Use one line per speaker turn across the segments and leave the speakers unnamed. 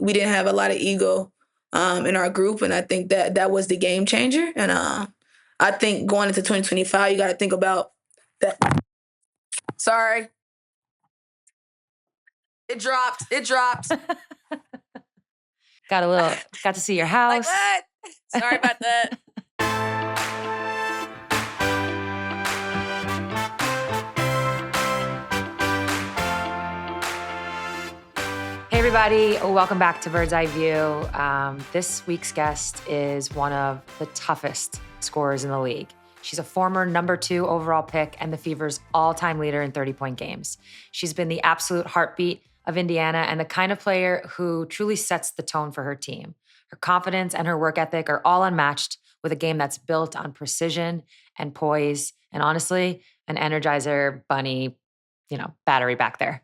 we didn't have a lot of ego in our group, and I think that was the game changer. And I think going into 2025, you got to think about that. Sorry. It dropped.
Got to see your house.
Like what? Sorry about that.
Hey everybody, welcome back to Bird's Eye View. This week's guest is one of the toughest scorers in the league. She's a former number 2 overall pick and the Fever's all-time leader in 30-point games. She's been the absolute heartbeat of Indiana and the kind of player who truly sets the tone for her team. Her confidence and her work ethic are all unmatched with a game that's built on precision and poise, and honestly, an Energizer bunny, battery back there.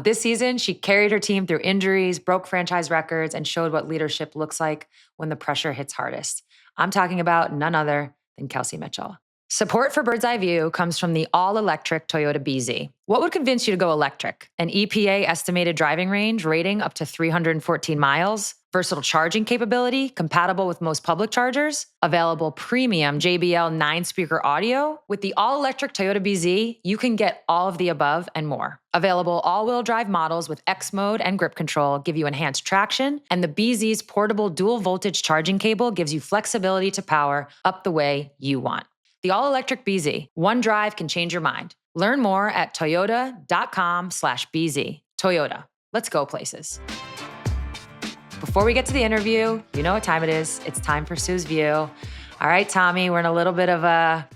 This season, she carried her team through injuries, broke franchise records, and showed what leadership looks like when the pressure hits hardest. I'm talking about none other than Kelsey Mitchell. Support for Bird's Eye View comes from the all-electric Toyota BZ. What would convince you to go electric? An EPA estimated driving range rating up to 314 miles, versatile charging capability compatible with most public chargers, available premium JBL 9-speaker audio. With the all-electric Toyota BZ, you can get all of the above and more. Available all-wheel drive models with X mode and grip control give you enhanced traction, and the BZ's portable dual-voltage charging cable gives you flexibility to power up the way you want. The all-electric BZ. One drive can change your mind. Learn more at toyota.com/BZ. Toyota. Let's go places. Before we get to the interview, you know what time it is. It's time for Sue's View. All right, Tommy, we're in a little bit of a,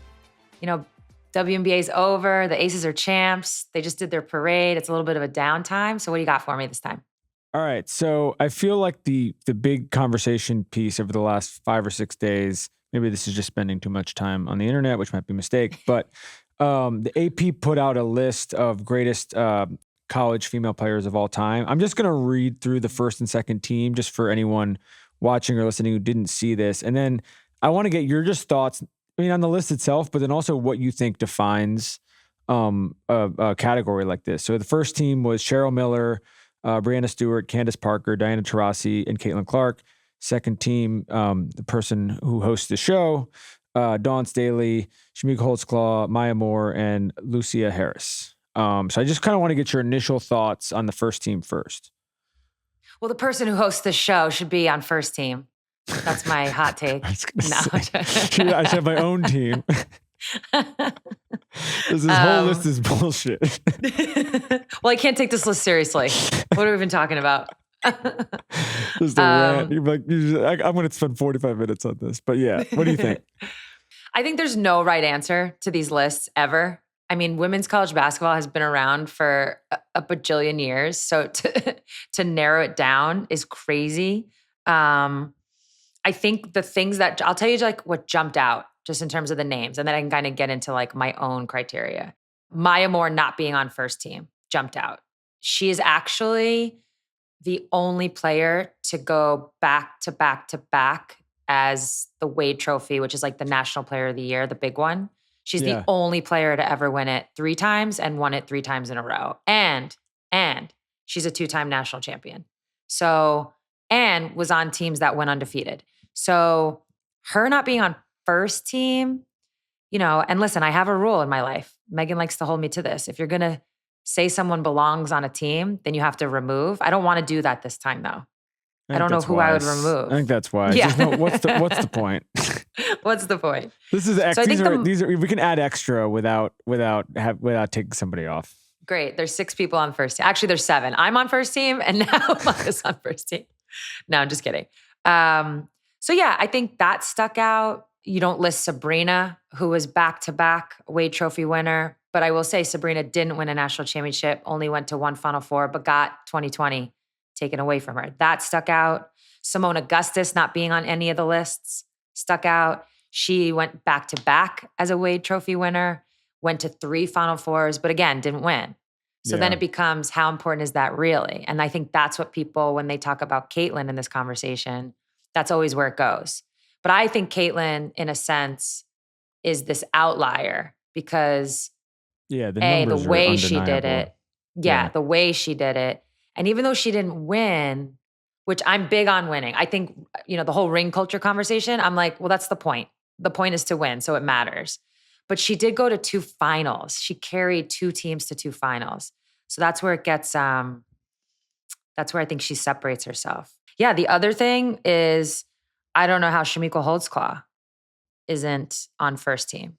WNBA's over. The Aces are champs. They just did their parade. It's a little bit of a downtime. So what do you got for me this time?
All right. So I feel like the big conversation piece over the last 5 or 6 days, maybe this is just spending too much time on the internet, which might be a mistake, but the AP put out a list of greatest college female players of all time. I'm just going to read through the first and second team just for anyone watching or listening who didn't see this. And then I want to get your just thoughts, on the list itself, but then also what you think defines a category like this. So the first team was Cheryl Miller, Brianna Stewart, Candace Parker, Diana Taurasi, and Caitlin Clark. Second team, the person who hosts the show, Dawn Staley, Shamika Holtzclaw, Maya Moore, and Lucia Harris. So I just kind of want to get your initial thoughts on the first team first.
Well, the person who hosts the show should be on first team. That's my hot take.
I should have my own team. This whole list is bullshit.
Well, I can't take this list seriously. What are we even talking about?
Just a rant. You're like, I'm going to spend 45 minutes on this. But yeah, what do you think?
I think there's no right answer to these lists ever. I mean, women's college basketball has been around for a bajillion years. So to narrow it down is crazy. I think the things that I'll tell you, what jumped out just in terms of the names, and then I can kind of get into my own criteria. Maya Moore not being on first team jumped out. She is actually the only player to go back to back to back as the Wade Trophy, which is the National Player of the Year, the big one. She's the only player to ever win it 3 times and won it 3 times in a row. And she's a 2-time national champion. So, and was on teams that went undefeated. So her not being on first team, and listen, I have a rule in my life. Megan likes to hold me to this. If you're going to say someone belongs on a team, then you have to remove. I don't want to do that this time, though. I don't know who I would remove.
I think that's wise. Yeah. What's the point?
What's the point?
This is these are we can add extra without taking somebody off.
Great. There's 6 people on first team. Actually, there's 7. I'm on first team, and now Maka's on first team. No, I'm just kidding. So yeah, I think that stuck out. You don't list Sabrina, who was back-to-back Wade Trophy winner. But I will say Sabrina didn't win a national championship, only went to 1 Final Four, but got 2020 taken away from her. That stuck out. Simone Augustus not being on any of the lists stuck out. She went back-to-back as a Wade Trophy winner, went to 3 Final Fours, but again, didn't win. So then it becomes, how important is that really? And I think that's what people, when they talk about Caitlin in this conversation, that's always where it goes. But I think Caitlin, in a sense, is this outlier because the way she did it. Yeah, the way she did it. And even though she didn't win, which I'm big on winning. I think, the whole ring culture conversation, I'm like, well, that's the point. The point is to win, so it matters. But she did go to 2 finals. She carried 2 teams to 2 finals. So that's where it gets, that's where I think she separates herself. Yeah, the other thing is, I don't know how Shamiko Holtzclaw isn't on first team.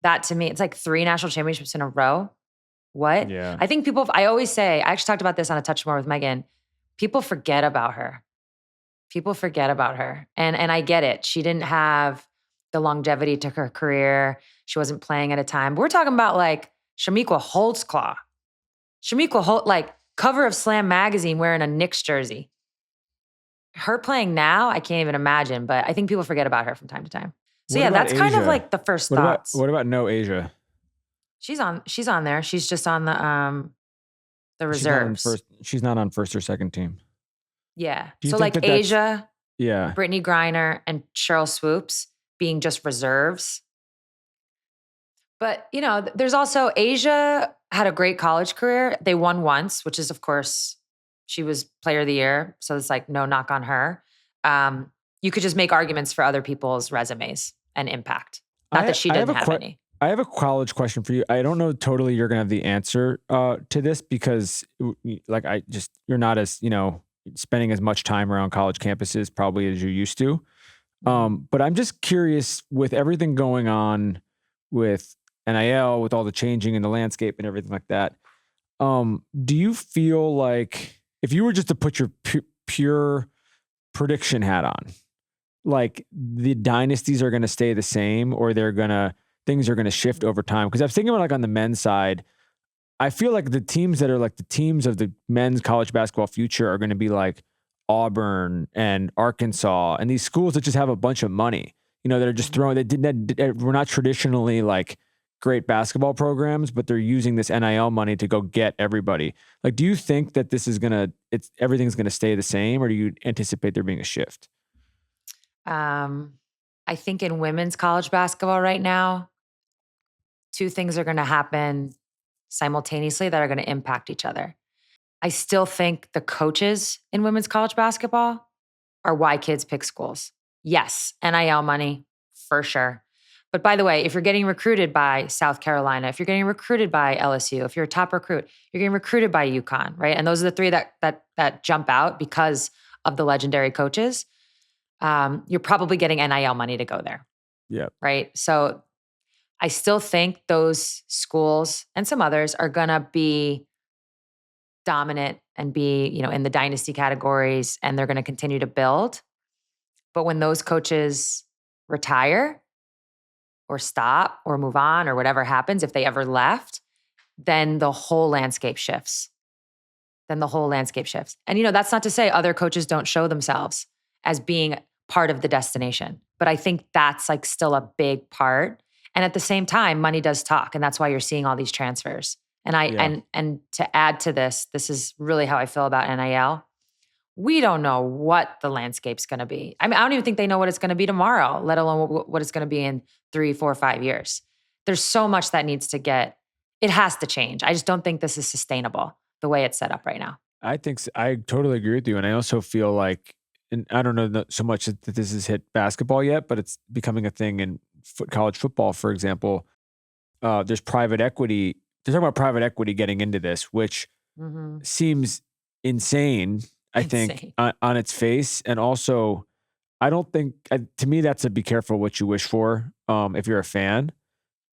That to me, it's like 3 national championships in a row. What?
Yeah.
I think I always say, I actually talked about this on A Touch More with Megan. People forget about her. People forget about her. And I get it. She didn't have the longevity to her career. She wasn't playing at a time. But we're talking about like Shamiko Holtzclaw. Shamiko Holt, like cover of Slam magazine wearing a Knicks jersey. Her playing now, I can't even imagine, but I think people forget about her from time to time. So
What
yeah,
about
that's kind of
Asia?
like the first
What
thoughts.
about no Asia?
She's on there. She's just on the reserves.
She's not on first or second team.
Yeah.
Do you
So
think
like
that that's-
Asia,
Yeah.
Brittany Griner, and Cheryl Swoops being just reserves. But, there's also Asia had a great college career. They won once, which is, of course, she was player of the year. So it's like no knock on her. You could just make arguments for other people's resumes and impact. Not that she didn't have any.
I have a college question for you. I don't know totally you're going to have the answer to this because you're not as, spending as much time around college campuses probably as you used to. But I'm just curious with everything going on with NIL, with all the changing in the landscape and everything like that. Do you feel like if you were just to put your pure prediction hat on, like the dynasties are going to stay the same or things are going to shift over time? Because I was thinking about like on the men's side, I feel like the teams that are like the teams of the men's college basketball future are going to be like Auburn and Arkansas and these schools that just have a bunch of money, that are just throwing, we're not traditionally like great basketball programs, but they're using this NIL money to go get everybody. Like, do you think that this is everything's going to stay the same or do you anticipate there being a shift?
I think in women's college basketball right now, 2 things are going to happen simultaneously that are going to impact each other. I still think the coaches in women's college basketball are why kids pick schools. Yes, NIL money, for sure. But by the way, if you're getting recruited by South Carolina, if you're getting recruited by LSU, if you're a top recruit, you're getting recruited by UConn, right? And those are the 3 that jump out because of the legendary coaches. You're probably getting NIL money to go there.
Yeah.
Right. So I still think those schools and some others are going to be dominant and be, in the dynasty categories, and they're going to continue to build. But when those coaches retire or stop or move on or whatever happens, if they ever left, then the whole landscape shifts. And, that's not to say other coaches don't show themselves as being part of the destination. But I think that's like still a big part. And at the same time, money does talk. And that's why you're seeing all these transfers. And and to add to this is really how I feel about NIL. We don't know what the landscape's going to be. I mean, I don't even think they know what it's going to be tomorrow, let alone what it's going to be in 3, 4, 5 years. There's so much that needs to it has to change. I just don't think this is sustainable the way it's set up right now.
I think I totally agree with you. And I also feel like, and I don't know so much that this has hit basketball yet, but it's becoming a thing in college football, for example. There's private equity. They're talking about private equity getting into this, which seems insane, I think, on its face. And also, I don't think, to me, that's a be careful what you wish for if you're a fan.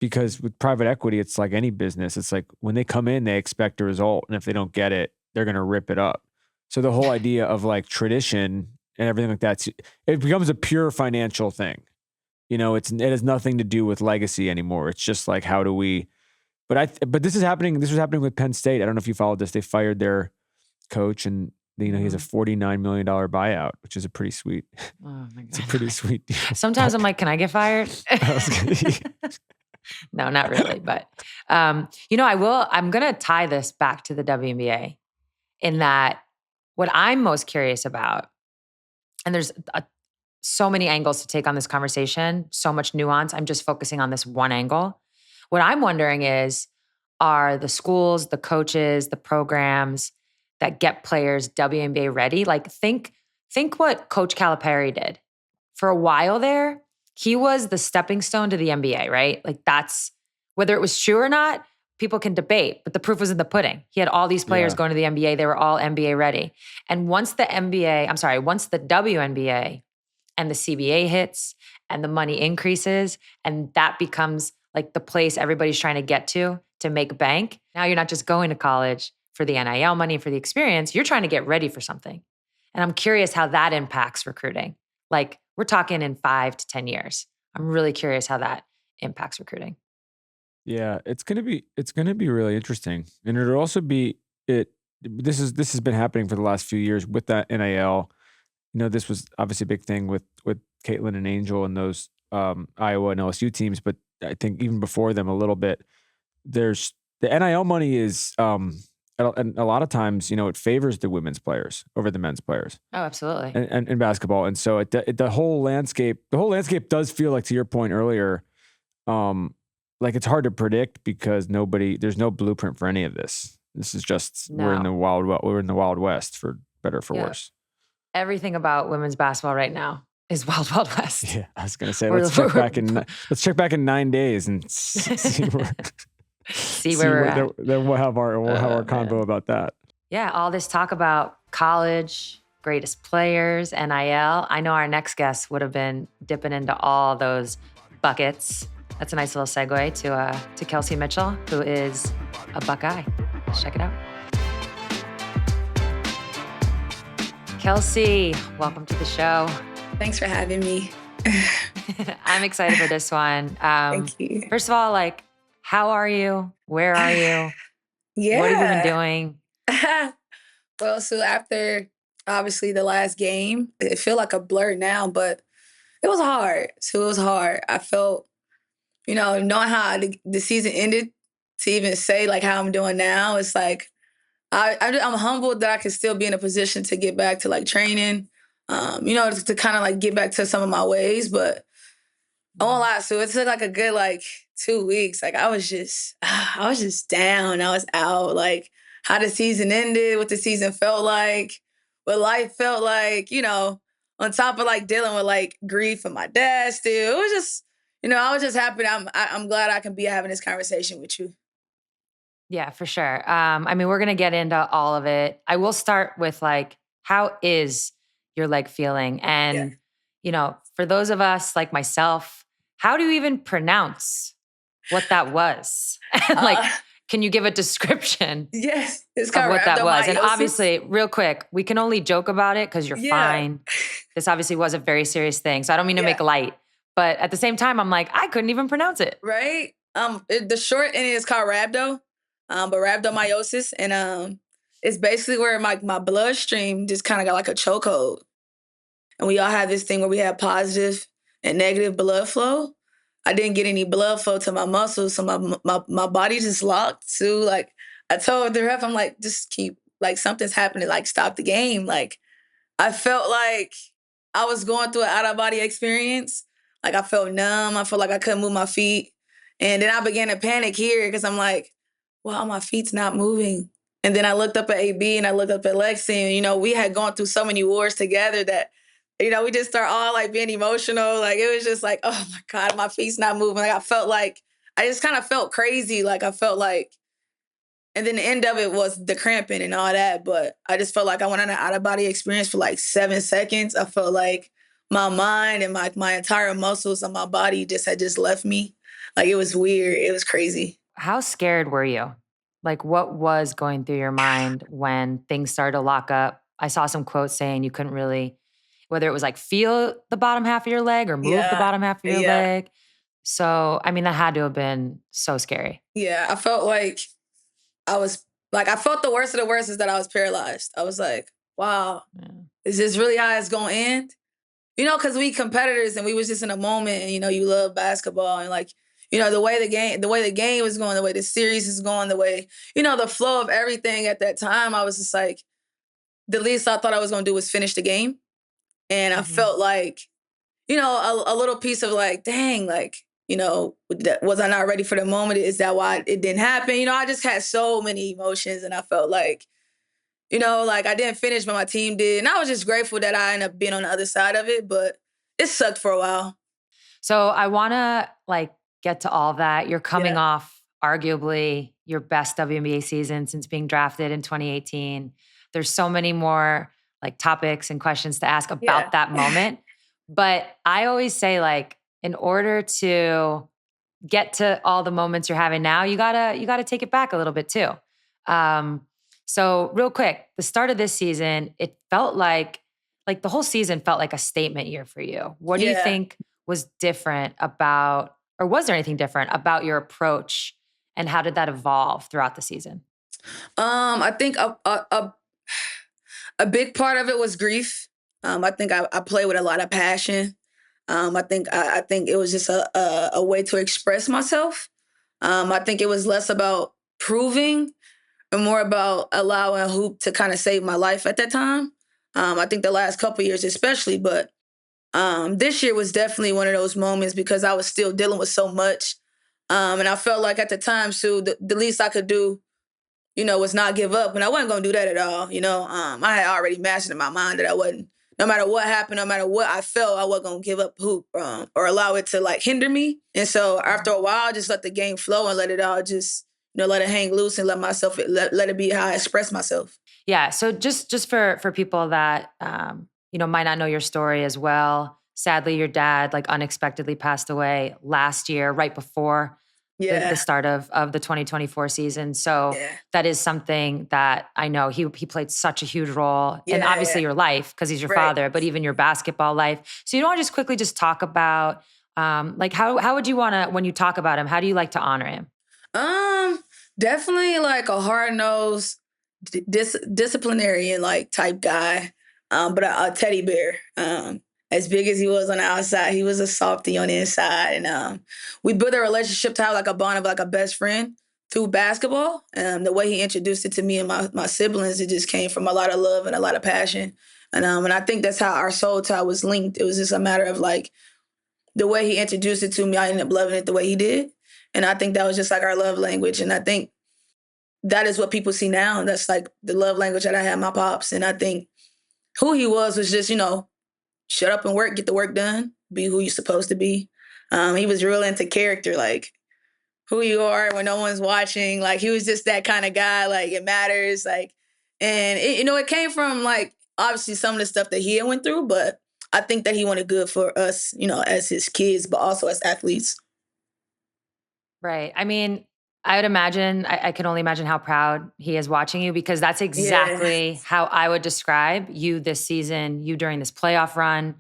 Because with private equity, it's like any business. It's like when they come in, they expect a result. And if they don't get it, they're going to rip it up. So the whole idea of like tradition and everything like that, it becomes a pure financial thing. It has nothing to do with legacy anymore. It's just like, how do we, but this is happening. This was happening with Penn State. I don't know if you followed this. They fired their coach and he has a $49 million buyout, which is a pretty sweet,
Oh my God.
It's a pretty sweet deal.
Sometimes I'm like, can I get fired? No, not really. But, I'm going to tie this back to the WNBA in that what I'm most curious about, and there's so many angles to take on this conversation, so much nuance. I'm just focusing on this one angle. What I'm wondering is, are the schools, the coaches, the programs that get players WNBA ready? Like think think what Coach Calipari did. For a while there, he was the stepping stone to the NBA, right? Like that's, whether it was true or not, people can debate, but the proof was in the pudding. He had all these players going to the NBA. They were all NBA ready. And once the WNBA and the CBA hits and the money increases and that becomes like the place everybody's trying to get to make bank. Now you're not just going to college for the NIL money, for the experience. You're trying to get ready for something. And I'm curious how that impacts recruiting. Like we're talking in 5 to 10 years. I'm really curious how that impacts recruiting.
Yeah, it's gonna be really interesting, and it'll also be This has been happening for the last few years with that NIL. This was obviously a big thing with Caitlin and Angel and those Iowa and LSU teams, but I think even before them a little bit, there's the NIL money is and a lot of times it favors the women's players over the men's players.
Oh, absolutely.
And in basketball, and so the whole landscape does feel like, to your point earlier, like it's hard to predict because there's no blueprint for any of this. This is just we're in the Wild West, for better or for worse.
Everything about women's basketball right now is Wild West.
Yeah, I was gonna say let's check back in 9 days and see where we're at. Then we'll have our convo about that.
Yeah, all this talk about college, greatest players, NIL. I know our next guest would have been dipping into all those buckets. That's a nice little segue to Kelsey Mitchell, who is a Buckeye. Let's check it out. Kelsey, welcome to the show.
Thanks for having me.
I'm excited for this one.
Thank you.
First of all, how are you? Where are you?
Yeah.
What have you been doing?
Well, so after obviously the last game, it feel like a blur now, but it was hard. I felt, knowing how the season ended, to even say how I'm doing now, it's like I'm humbled that I can still be in a position to get back to training, to kind of get back to some of my ways. But I won't lie, so it took a good 2 weeks. I was just down. I was out. How the season ended, what the season felt like, what life felt like. On top of dealing with grief and my dad still. It was just, I was just happy. I'm glad I can be having this conversation with you.
Yeah, for sure. We're going to get into all of it. I will start with how is your leg feeling? And, for those of us like myself, how do you even pronounce what that was? And can you give a description
yes, it's
of what that was? And obviously, real quick, we can only joke about it because you're fine. This obviously was a very serious thing. So I don't mean to make light. But at the same time, I'm I couldn't even pronounce it.
Right? The short end is called rhabdo. But rhabdomyosis, and it's basically where my bloodstream just kind of got a chokehold. And we all have this thing where we have positive and negative blood flow. I didn't get any blood flow to my muscles, so my body just locked. So I told the ref, I'm just keep something's happening, stop the game. I felt I was going through an out-of-body experience. I felt numb. I felt I couldn't move my feet. And then I began to panic here because I'm wow, my feet's not moving. And then I looked up at AB and I looked up at Lexie, and, we had gone through so many wars together that, we just start all being emotional. It was just oh my God, my feet's not moving. I felt I just kind of felt crazy. I felt and then the end of it was the cramping and all that. But I just felt I went on an out-of-body experience for 7 seconds. I felt my mind and my entire muscles on my body had left me. It was weird. It was crazy.
How scared were you? What was going through your mind when things started to lock up? I saw some quotes saying you couldn't really, whether it was feel the bottom half of your leg or move the bottom half of your leg. So, that had to have been so scary.
Yeah, I felt I was, I felt the worst of the worst is that I was paralyzed. I was wow, is this really how it's going to end? Because we competitors and we was just in a moment and, you love basketball and the way the game was going, the way the series is going, the way, the flow of everything at that time, I was just the least I thought I was going to do was finish the game. And I felt a little piece of dang, was I not ready for the moment? Is that why it didn't happen? I just had so many emotions and I felt like I didn't finish, but my team did. And I was just grateful that I ended up being on the other side of it, but it sucked for a while.
So I want to get to all that. You're coming off arguably your best WNBA season since being drafted in 2018. There's so many more topics and questions to ask about that moment. But I always say in order to get to all the moments you're having now, you gotta take it back a little bit too. So real quick, the start of this season, it felt like the whole season felt like a statement year for you. What do you think was different about, or was there anything different about your approach, and how did that evolve throughout the season?
I think a big part of it was grief. I think I play with a lot of passion. I think it was just a way to express myself. I think it was less about proving and more about allowing hoop to kind of save my life at that time. I think the last couple of years especially, but this year was definitely one of those moments because I was still dealing with so much. And I felt like at the time, Sue, the least I could do, was not give up. And I wasn't going to do that at all. I had already mastered in my mind that I wasn't, no matter what happened, no matter what I felt, I wasn't going to give up hoop or allow it to hinder me. And so after a while, I just let the game flow and let it all just, let it hang loose and let it be how I express myself.
Yeah. So just for people that, might not know your story as well. Sadly, your dad unexpectedly passed away last year, right before the start of the 2024 season. So that is something that I know he played such a huge role in obviously your life because he's your father, but even your basketball life. So you don't want to just talk about how would you want to, when you talk about him, how do you like to honor him?
Definitely a hard-nosed disciplinarian type guy, but a teddy bear. As big as he was on the outside, he was a softie on the inside. And we built a relationship to have a bond of a best friend through basketball. The way he introduced it to me and my siblings, it just came from a lot of love and a lot of passion. And I think that's how our soul tie was linked. It was just a matter of the way he introduced it to me, I ended up loving it the way he did. And I think that was just our love language. And I think that is what people see now. That's the love language that I had my pops. And I think who he was just, shut up and work, get the work done, be who you're supposed to be. He was real into character, who you are when no one's watching. He was just that kind of guy, it matters. And it came from obviously some of the stuff that he had went through, but I think that he wanted good for us, as his kids, but also as athletes.
Right. I mean, I would imagine, I can only imagine how proud he is watching you because that's exactly how I would describe you this season, you during this playoff run,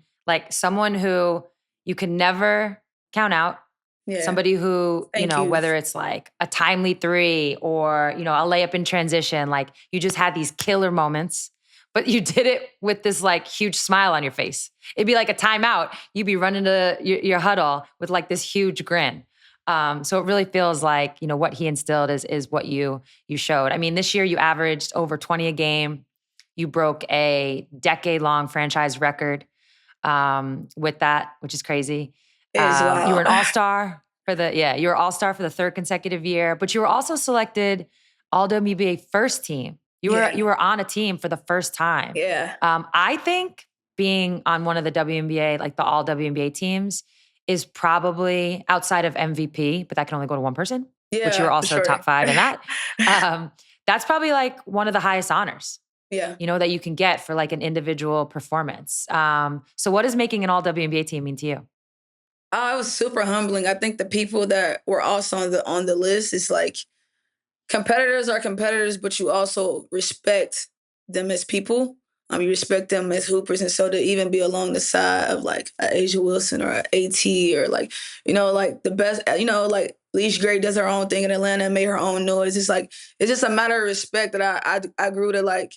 someone who you can never count out. Yeah. Somebody who, whether it's a timely three or, a layup in transition, you just had these killer moments, but you did it with this huge smile on your face. It'd be like a timeout. You'd be running to your huddle with this huge grin. So it really feels what he instilled is what you showed. I mean, this year you averaged over 20 a game. You broke a decade-long franchise record with that, which is crazy. You were an all-star you were all-star for the third consecutive year, but you were also selected All-WNBA First Team. You were on a team for the first time.
Yeah.
I think being on one of the WNBA, the All-WNBA teams, is probably outside of MVP, but that can only go to one person, which you were also top 5 in that. That's probably one of the highest honors, that you can get for an individual performance. So what does making an All-WNBA team mean to you?
Oh, it was super humbling. I think the people that were also on the list is competitors are competitors, but you also respect them as people. You respect them as hoopers. And so to even be along the side of a Asia Wilson or an AT or the best, Leash Gray does her own thing in Atlanta and made her own noise. It's it's just a matter of respect that I grew to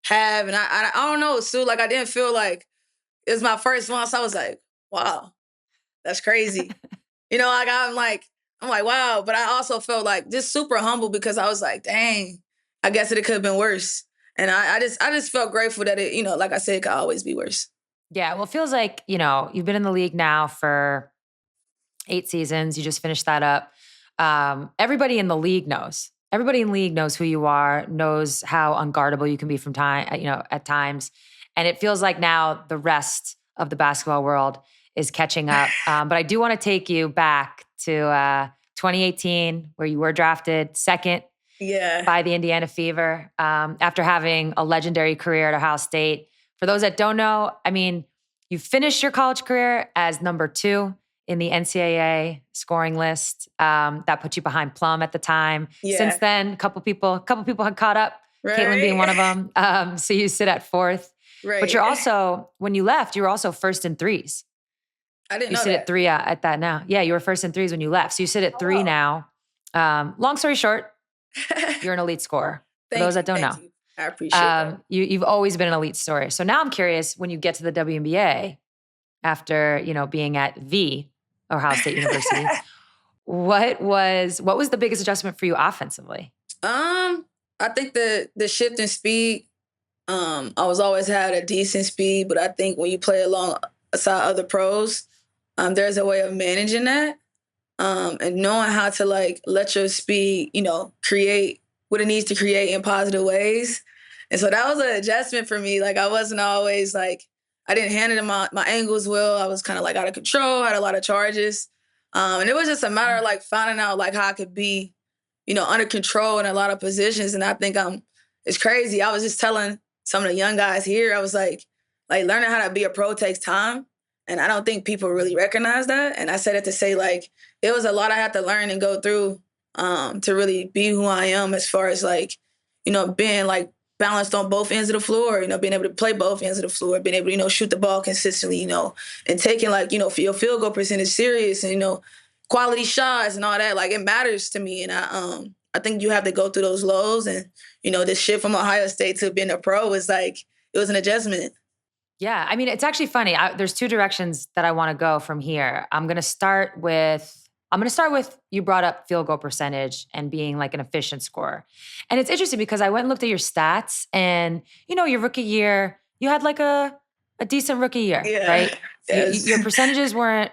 have. And I don't know, Sue, I didn't feel it was my first one. So I was wow, that's crazy. I'm wow. But I also felt just super humble because I was dang, I guess it could have been worse. And I just felt grateful that it, like I said, it could always be worse.
Yeah, well, it feels you've been in the league now for 8 seasons. You just finished that up. Everybody in the league knows everybody in league knows who you are, knows how unguardable you can be from time, at times. And it feels like now the rest of the basketball world is catching up. But I do want to take you back to 2018, where you were drafted second by the Indiana Fever after having a legendary career at Ohio State. For those that don't know, I mean, you finished your college career as number 2 in the NCAA scoring list. That put you behind Plum at the time.
Yeah.
Since then, a couple people had caught up, Caitlin being one of them. So you sit at 4th.
Right.
But you're also, when you left, you were also first in threes.
I didn't know
You sit at 3 at that now. Yeah, you were first in threes when you left. So you sit at 3 now. Long story short, you're an elite scorer. For those that don't know.
You. I appreciate that.
You've always been an elite scorer. So now I'm curious, when you get to the WNBA, after, being at the Ohio State University, what was the biggest adjustment for you offensively?
I think the shift in speed. I was always had a decent speed, but I think when you play alongside other pros, there's a way of managing that. And knowing how to let your speed, create what it needs to create in positive ways. And so that was an adjustment for me. I wasn't always I didn't handle my angles well. I was kind of out of control, had a lot of charges. And it was just a matter of finding out how I could be, under control in a lot of positions. And I think it's crazy. I was just telling some of the young guys here, I was learning how to be a pro takes time. And I don't think people really recognize that. And I said it to say it was a lot I had to learn and go through to really be who I am, as far as being balanced on both ends of the floor, being able to play both ends of the floor, being able to, shoot the ball consistently, and taking your field goal percentage serious and, quality shots and all that. It matters to me. And I think you have to go through those lows. And, this shift from Ohio State to being a pro was it was an adjustment.
Yeah. I mean, it's actually funny. There's 2 directions that I want to go from here. I'm going to start with you brought up field goal percentage and being an efficient scorer. And it's interesting because I went and looked at your stats, and, your rookie year, you had a decent rookie year, right?
Yes.
Your percentages weren't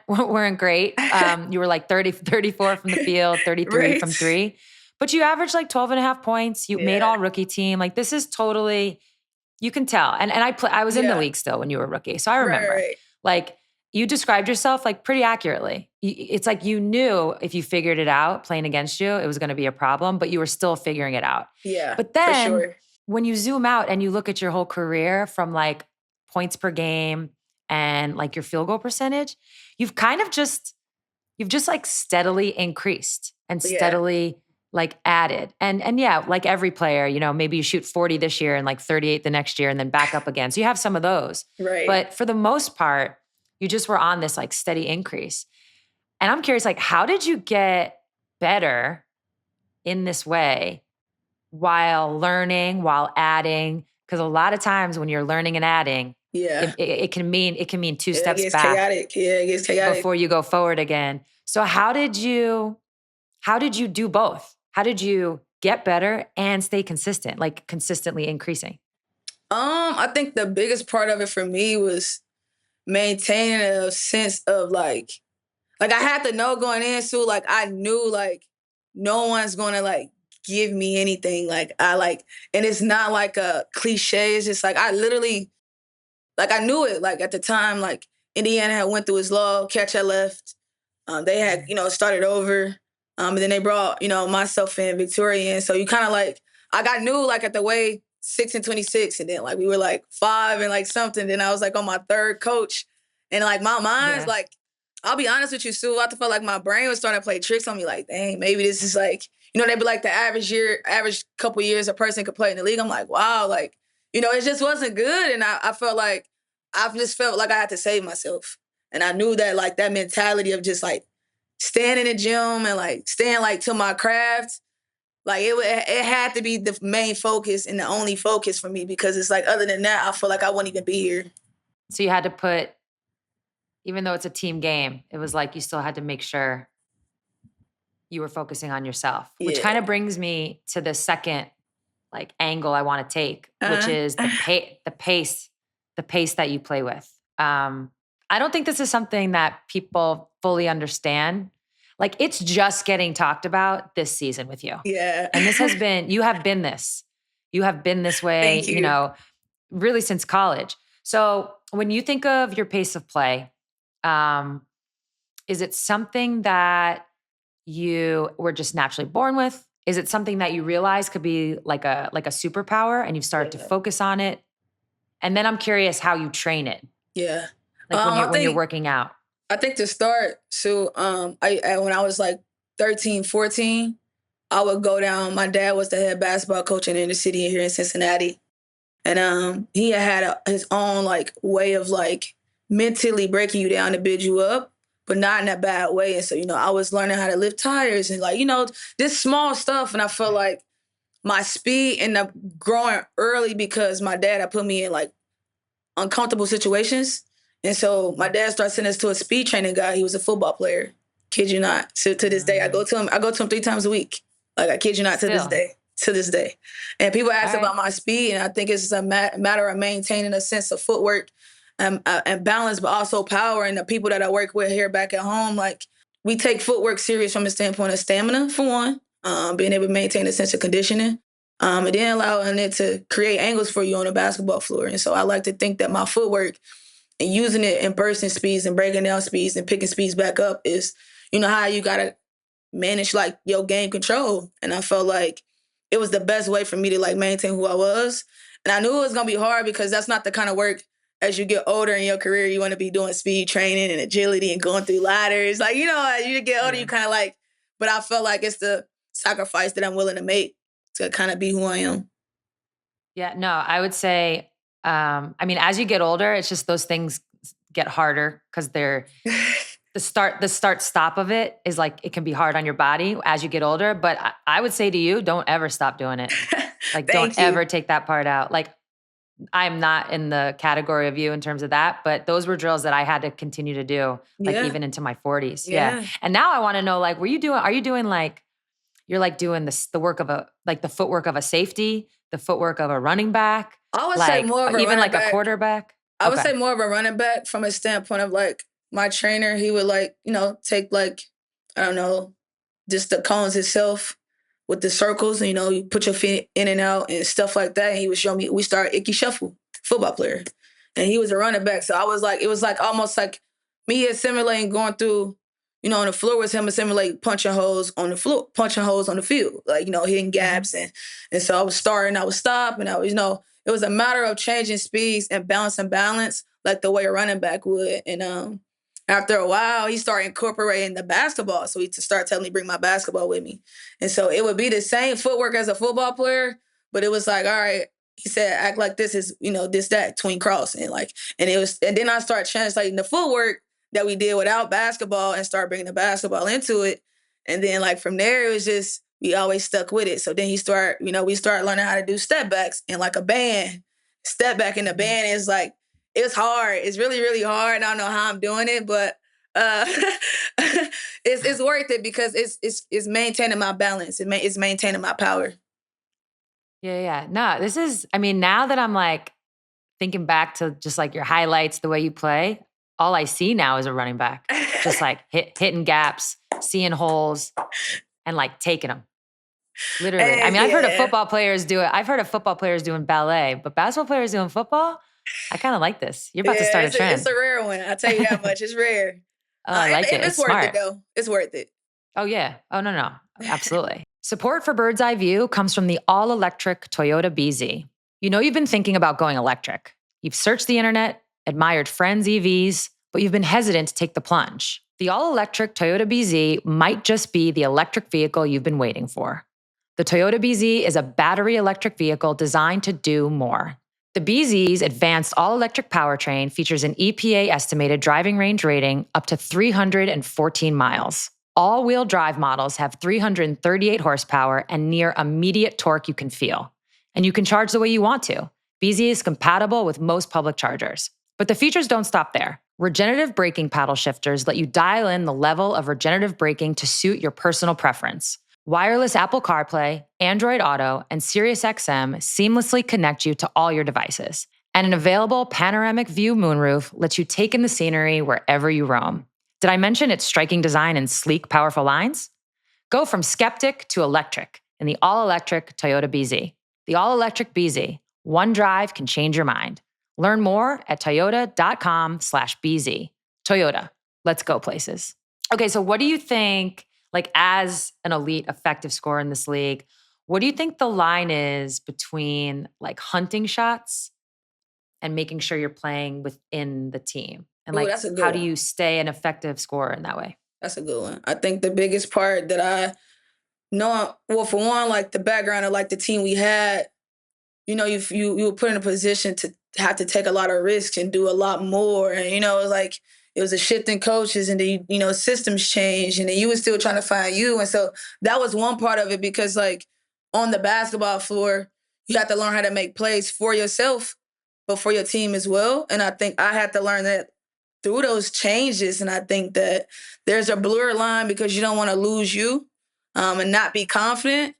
great. You were 34 from the field, 33 from 3, but you averaged 12 and a half points. You made all rookie team. This is totally, you can tell. And I was in the league still when you were a rookie. So I remember you described yourself pretty accurately. It's you knew if you figured it out playing against you, it was going to be a problem, but you were still figuring it out.
Yeah.
But then
for sure,
when you zoom out and you look at your whole career from points per game and your field goal percentage, you've just steadily increased and steadily added. And yeah, every player, maybe you shoot 40 this year and 38 the next year and then back up again. So you have some of those.
Right.
But for the most part, you just were on this steady increase. And I'm curious, how did you get better in this way while learning, while adding? Because a lot of times when you're learning and adding, it can mean 2 steps
it gets
back.
Chaotic. Yeah, it gets chaotic
before you go forward again. So how did you do both? How did you get better and stay consistent, consistently increasing?
I think the biggest part of it for me was maintaining a sense of I had to know going in, so I knew no one's gonna give me anything. And it's not a cliche. It's just I literally I knew it. At the time, Indiana had went through its law, Catch had left. They had, started over. And then they brought, myself in, Victoria in. So you kind of I got new at the way 6 and 26. And then we were 5 and something. Then I was on my 3rd coach. And my mind's I'll be honest with you, Sue, I felt my brain was starting to play tricks on me. Dang, maybe this is they'd be the average couple years a person could play in the league. I'm wow, it just wasn't good. And I felt I just felt I had to save myself. And I knew that that mentality of just staying in the gym and staying to my craft, it had to be the main focus and the only focus for me, because it's other than that, I feel I wouldn't even be here.
So you had to put, even though it's a team game, it was you still had to make sure you were focusing on yourself, which kind of brings me to the second angle I want to take, which is the pace that you play with. I don't think this is something that people fully understand. Like it's just getting talked about this season with you.
Yeah.
And this has been, you have been this. You have been this way,
Thank you.
Really since college. So when you think of your pace of play, is it something that you were just naturally born with? Is it something that you realize could be like a superpower and you've started to focus on it? And then I'm curious how you train it.
Yeah.
Like when you're working out.
I think to start, so I when I was like 13, 14, I would go down. My dad was the head basketball coach in the inner city here in Cincinnati. And he had his own like way of like mentally breaking you down to build you up, but not in a bad way. And so, I was learning how to lift tires and like, this small stuff. And I felt like my speed ended up growing early because my dad had put me in like uncomfortable situations. And so my dad started sending us to a speed training guy. He was a football player. Kid you not. So to this day, I go to him 3 times a week. Like I kid you not, to this day. And people ask about my speed, and I think it's a matter of maintaining a sense of footwork and balance, but also power. And the people that I work with here back at home, like we take footwork serious from the standpoint of stamina, for one, being able to maintain a sense of conditioning, and then allowing it to create angles for you on the basketball floor. And so I like to think that my footwork and using it in bursting speeds and breaking down speeds and picking speeds back up is, how you got to manage like your game control. And I felt like it was the best way for me to like maintain who I was. And I knew it was going to be hard because that's not the kind of work as you get older in your career, you want to be doing speed training and agility and going through ladders. Like, as you get older, you kind of like, but I felt like it's the sacrifice that I'm willing to make to kind of be who I am.
Yeah, no, I would say, as you get older, it's just those things get harder because they're the start stop of it is like, it can be hard on your body as you get older. But I would say to you, don't ever stop doing it. Like, don't ever take that part out. Like, I'm not in the category of you in terms of that, but those were drills that I had to continue to do, like even into my 40s. Yeah. And now I want to know, like, are you doing like, you're like doing the work of the footwork of a safety, the footwork of a running back?
I would say more of a
even
running
like
back.
A quarterback?
I would say more of a running back from a standpoint of like my trainer, he would like, take like, I don't know, just the cones itself with the circles, and, you put your feet in and out and stuff like that. And he would show me, we started Icky Shuffle, football player. And he was a running back. So I was like, it was like almost like me assimilating going through, on the floor with him, assimilate punching holes on the floor, punching holes on the field, like, hitting gaps. And so I was starting, I would stop, and I was, it was a matter of changing speeds and balancing balance like the way a running back would. And after a while, he started incorporating the basketball. So he started telling me, bring my basketball with me. And so it would be the same footwork as a football player, but it was like, all right, he said, act like this is, this, that, tween cross. And then I started translating the footwork that we did without basketball and start bringing the basketball into it. And then like from there, it was just, we always stuck with it. So then we started learning how to do step backs and like a band. Step back in the band is like, it's hard. It's really, really hard. I don't know how I'm doing it, but it's worth it because it's maintaining my balance. It's maintaining my power.
Yeah. No, this is, now that I'm like thinking back to just like your highlights, the way you play, all I see now is a running back, just like hitting gaps, seeing holes, and like taking them. Literally. I've heard of football players do it. I've heard of football players doing ballet, but basketball players doing football, I kind of like this. You're about to start a trend.
It's a rare one. I'll tell you that much. It's rare.
I like it. It's
worth
smart.
It, though. It's worth it.
Oh, yeah. Oh, no. Absolutely. Support for Bird's Eye View comes from the all-electric Toyota BZ. You've been thinking about going electric. You've searched the internet, admired friends' EVs, but you've been hesitant to take the plunge. The all-electric Toyota BZ might just be the electric vehicle you've been waiting for. The Toyota BZ is a battery electric vehicle designed to do more. The BZ's advanced all-electric powertrain features an EPA-estimated driving range rating up to 314 miles. All-wheel drive models have 338 horsepower and near immediate torque you can feel. And you can charge the way you want to. BZ is compatible with most public chargers. But the features don't stop there. Regenerative braking paddle shifters let you dial in the level of regenerative braking to suit your personal preference. Wireless Apple CarPlay, Android Auto, and SiriusXM seamlessly connect you to all your devices. And an available panoramic view moonroof lets you take in the scenery wherever you roam. Did I mention its striking design and sleek, powerful lines? Go from skeptic to electric in the all-electric Toyota BZ. The all-electric BZ, one drive can change your mind. Learn more at toyota.com/BZ. Toyota, let's go places. Okay, so what do you think, like as an elite effective scorer in this league, what do you think the line is between like hunting shots and making sure you're playing within the team? And
Ooh,
like,
that's a good
how do
one.
you stay an effective scorer in that way?
That's a good one. I think the biggest part that I know, well, for one, like the background of like the team we had, you were put in a position to have to take a lot of risks and do a lot more. And, it was like, it was a shift in coaches and then, systems changed and then you were still trying to find you. And so that was one part of it because like on the basketball floor, you have to learn how to make plays for yourself, but for your team as well. And I think I had to learn that through those changes. And I think that there's a blurred line because you don't want to lose you and not be confident,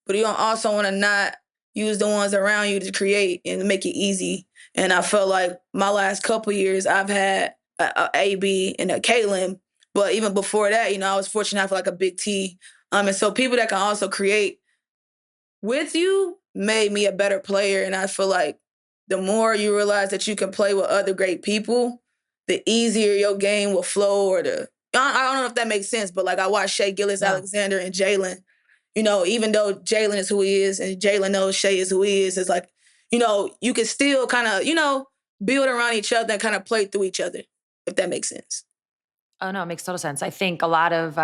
but you don't also want to not use the ones around you to create and make it easy. And I felt like my last couple years, I've had a AB and a Kaylin, but even before that, I was fortunate to have like a Big T. And so people that can also create with you made me a better player. And I feel like the more you realize that you can play with other great people, the easier your game will flow or I don't know if that makes sense, but like I watched Shai Gilgeous-Alexander and Jalen, even though Jalen is who he is and Jalen knows Shai is who he is, it's like, you can still kind of, build around each other and kind of play through each other, if that makes sense.
Oh, no, it makes total sense. I think a lot of,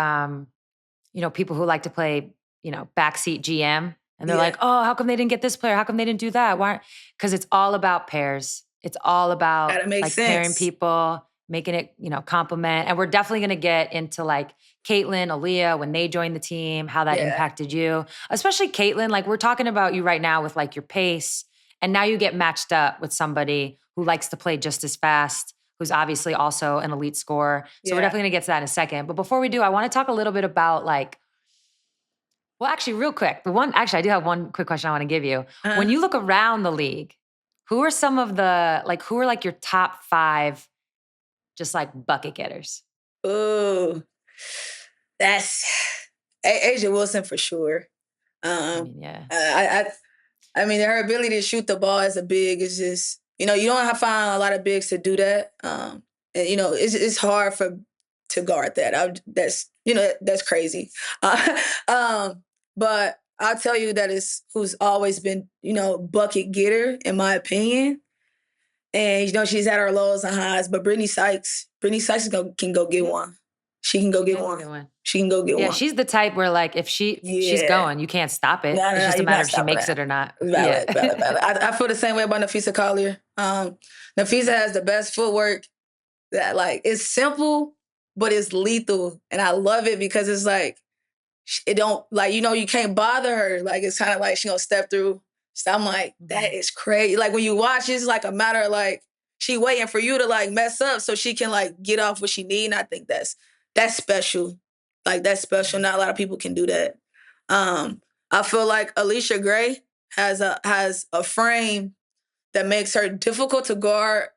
people who like to play, backseat GM and they're like, oh, how come they didn't get this player? How come they didn't do that? Why? Because it's all about pairs. It's all about like pairing people, making it, complement. And we're definitely going to get into like Caitlin, Aliyah, when they joined the team, how that impacted you, especially Caitlin. Like we're talking about you right now with like your pace. And now you get matched up with somebody who likes to play just as fast, who's obviously also an elite scorer. So we're definitely going to get to that in a second. But before we do, I want to talk a little bit about like, well, actually real quick, I do have one quick question I want to give you. When you look around the league, who are some of the, like, who are like your top 5 just like bucket getters?
Ooh, that's Asia Wilson for sure. I mean, her ability to shoot the ball as a big is just, you don't have to find a lot of bigs to do that. And, it's hard to guard that. That's crazy. But I'll tell you that is who's always been, bucket getter, in my opinion. And, she's had her lows and highs, but Brittany Sykes can go get one. She can go get one. She can go get one.
Yeah, she's the type where like if she's going, you can't stop it. It's just a matter if she makes it or not.
Valid. I feel the same way about Nafisa Collier. Nafisa has the best footwork that like it's simple, but it's lethal. And I love it because it's like it don't like, you can't bother her. Like it's kind of like she gonna step through. So I'm like, that is crazy. Like when you watch, it's like a matter of like she waiting for you to like mess up so she can like get off what she need. And I think that's special. Like that's special. Not a lot of people can do that. I feel like Alicia Gray has a frame that makes her difficult to guard.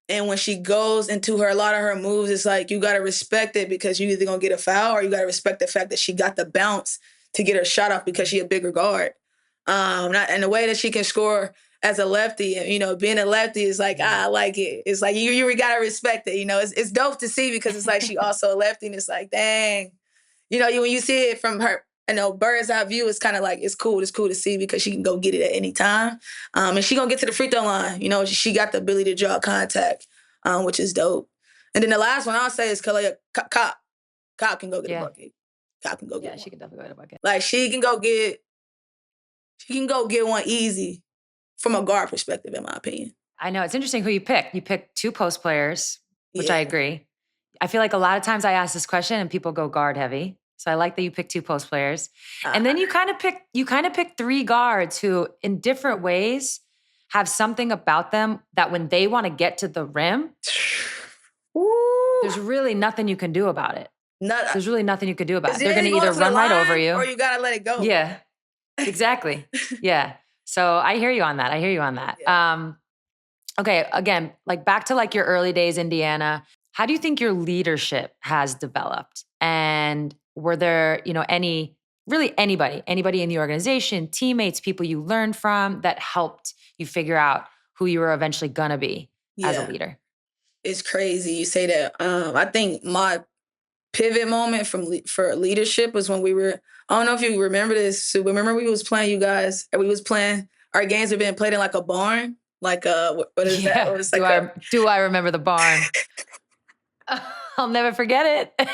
And when she goes into a lot of her moves, it's like you gotta respect it because you either gonna get a foul or you gotta respect the fact that she got the bounce to get her shot off because she a bigger guard. And the way that she can score as a lefty, being a lefty is like, I like it. It's like you gotta respect it. It's dope to see because it's like she also a lefty and it's like, dang. When you see it from her, bird's eye view, it's kind of like, it's cool to see because she can go get it at any time. And she gonna get to the free throw line. She got the ability to draw contact, which is dope. And then the last one I'll say is Kalea Cop. Cop can go get a bucket. Cop can go get one.
Yeah, she can definitely go get a bucket.
Like she can go get one easy from a guard perspective, in my opinion.
I know. It's interesting who you pick. You pick 2 post players, which I agree. I feel like a lot of times I ask this question and people go guard heavy. So I like that you pick 2 post players. And then you kind of pick 3 guards who in different ways have something about them that when they want to get to the rim, there's really nothing you can do about it. There's really nothing you can do about it. They're going to either run right over you.
Or you got to let it go.
Yeah, exactly. Yeah. So I hear you on that. Yeah. Okay, again, like back to like your early days, Indiana. how do you think your leadership has developed? And were there, anybody in the organization, teammates, people you learned from that helped you figure out who you were eventually gonna be as a leader?
It's crazy you say that. I think my pivot moment for leadership was when we were, I don't know if you remember this, Sue, but remember we was playing you guys, and we was playing, our games were being played in like a barn. Like, what is that? It was like
do I remember the barn? I'll never forget it.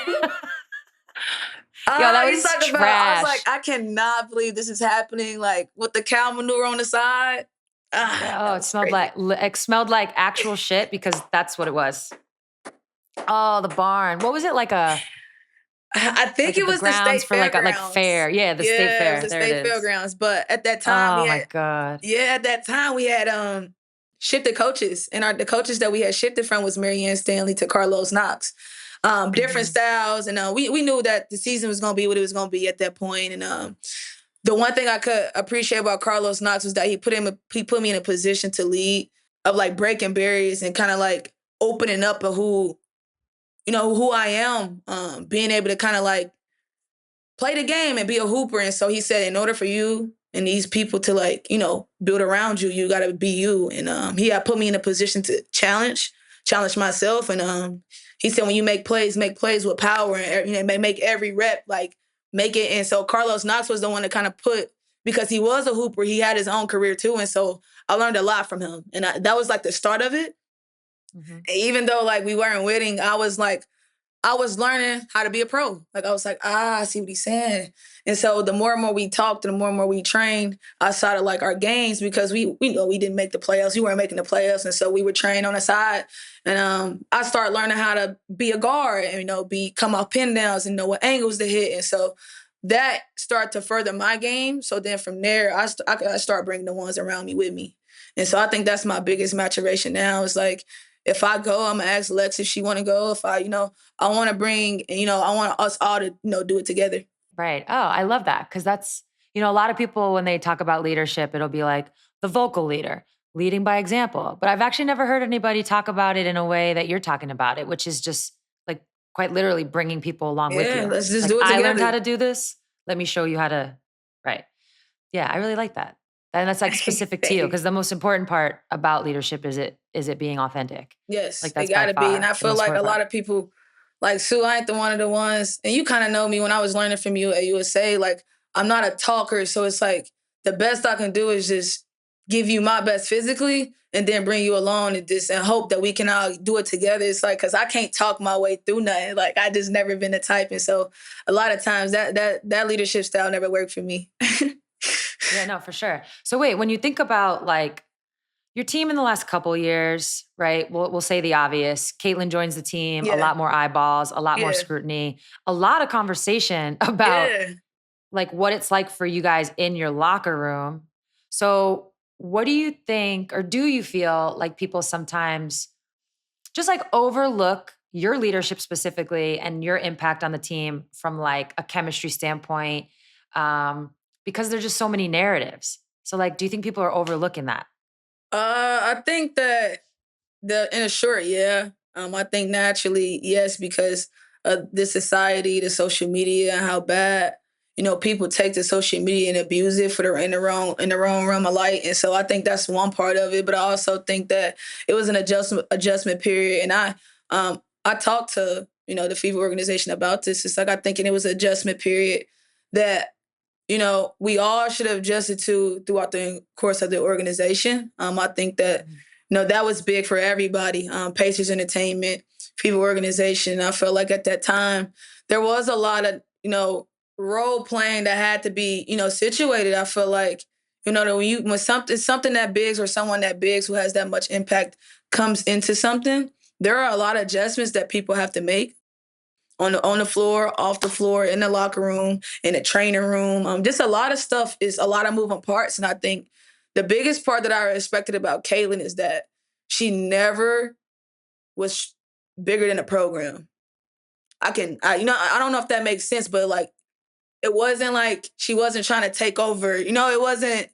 That was trash.
I was like, I cannot believe this is happening. Like with the cow manure on the side.
It smelled like actual shit, because that's what it was. Oh, the barn. What was it like?
I think it was the state
for
fairgrounds.
Like fair. Yeah, the state fair.
It was the state fairgrounds. But at that time,
my God.
Yeah, at that time we had shifted coaches, and the coaches that we had shifted from was Marianne Stanley to Carlos Knox. Different styles, and we knew that the season was going to be what it was going to be at that point. And the one thing I could appreciate about Carlos Knox was that he put me in a position to lead, of like breaking barriers and kind of like opening up of who I am, being able to kind of like play the game and be a hooper. And so he said, in order for you and these people to like, build around you, you got to be you. And he had put me in a position to challenge myself. And he said, when you make plays with power, and make every rep, like make it. And so Carlos Knox was the one to kind of because he was a hooper, he had his own career too. And so I learned a lot from him. And that was like the start of it. Mm-hmm. And even though like we weren't winning, I was learning how to be a pro. Like I was like, I see what he's saying. And so the more and more we talked and the more and more we trained outside of like our games, because we know we didn't make the playoffs. We weren't making the playoffs. And so we would train on the side. And I started learning how to be a guard and, come off pin downs and know what angles to hit. And so that started to further my game. So then from there, I start bringing the ones around me with me. And so I think that's my biggest maturation now, is like, if I go, I'm going to ask Lex if she want to go. If I want to bring, I want us all to, do it together.
Right. Oh, I love that. Because that's, a lot of people, when they talk about leadership, it'll be like the vocal leader, leading by example. But I've actually never heard anybody talk about it in a way that you're talking about it, which is just like quite literally bringing people along with you.
Let's just do it together.
I learned how to do this. Let me show you how to. Right. Yeah, I really like that. And that's like specific to you, because the most important part about leadership is it being authentic.
Yes,
like that's
it gotta be. And I feel like a lot of people, like Sue, I ain't one of the ones, and you kind of know me when I was learning from you at USA, like I'm not a talker. So it's like the best I can do is just give you my best physically and then bring you along and hope that we can all do it together. It's like, cause I can't talk my way through nothing. Like I just never been the type. And so a lot of times that leadership style never worked for me.
Yeah, no, for sure. So wait, when you think about like your team in the last couple of years, right? We'll say the obvious. Caitlin joins the team, a lot more eyeballs, a lot more scrutiny, a lot of conversation about like what it's like for you guys in your locker room. So what do you think, or do you feel like people sometimes just like overlook your leadership specifically and your impact on the team from like a chemistry standpoint? Because there's just so many narratives. So like, do you think people are overlooking that?
I think that in a short, yeah. I think naturally, yes, because of the society, the social media, and how bad, people take the social media and abuse it in the wrong realm of light. And so I think that's one part of it. But I also think that it was an adjustment period. And I talked to, the FIBA organization about this. It's like, I think it was an adjustment period that, we all should have adjusted to throughout the course of the organization. I think that, that was big for everybody. Pacers Entertainment, FIBA organization. I felt like at that time, there was a lot of, role playing that had to be, situated. I feel like, that when something that big or someone that big who has that much impact comes into something, there are a lot of adjustments that people have to make. On the floor, off the floor, in the locker room, in the training room. Just a lot of stuff, is a lot of moving parts. And I think the biggest part that I respected about Caitlin is that she never was bigger than the program. I don't know if that makes sense, but like, it wasn't like she wasn't trying to take over. It wasn't,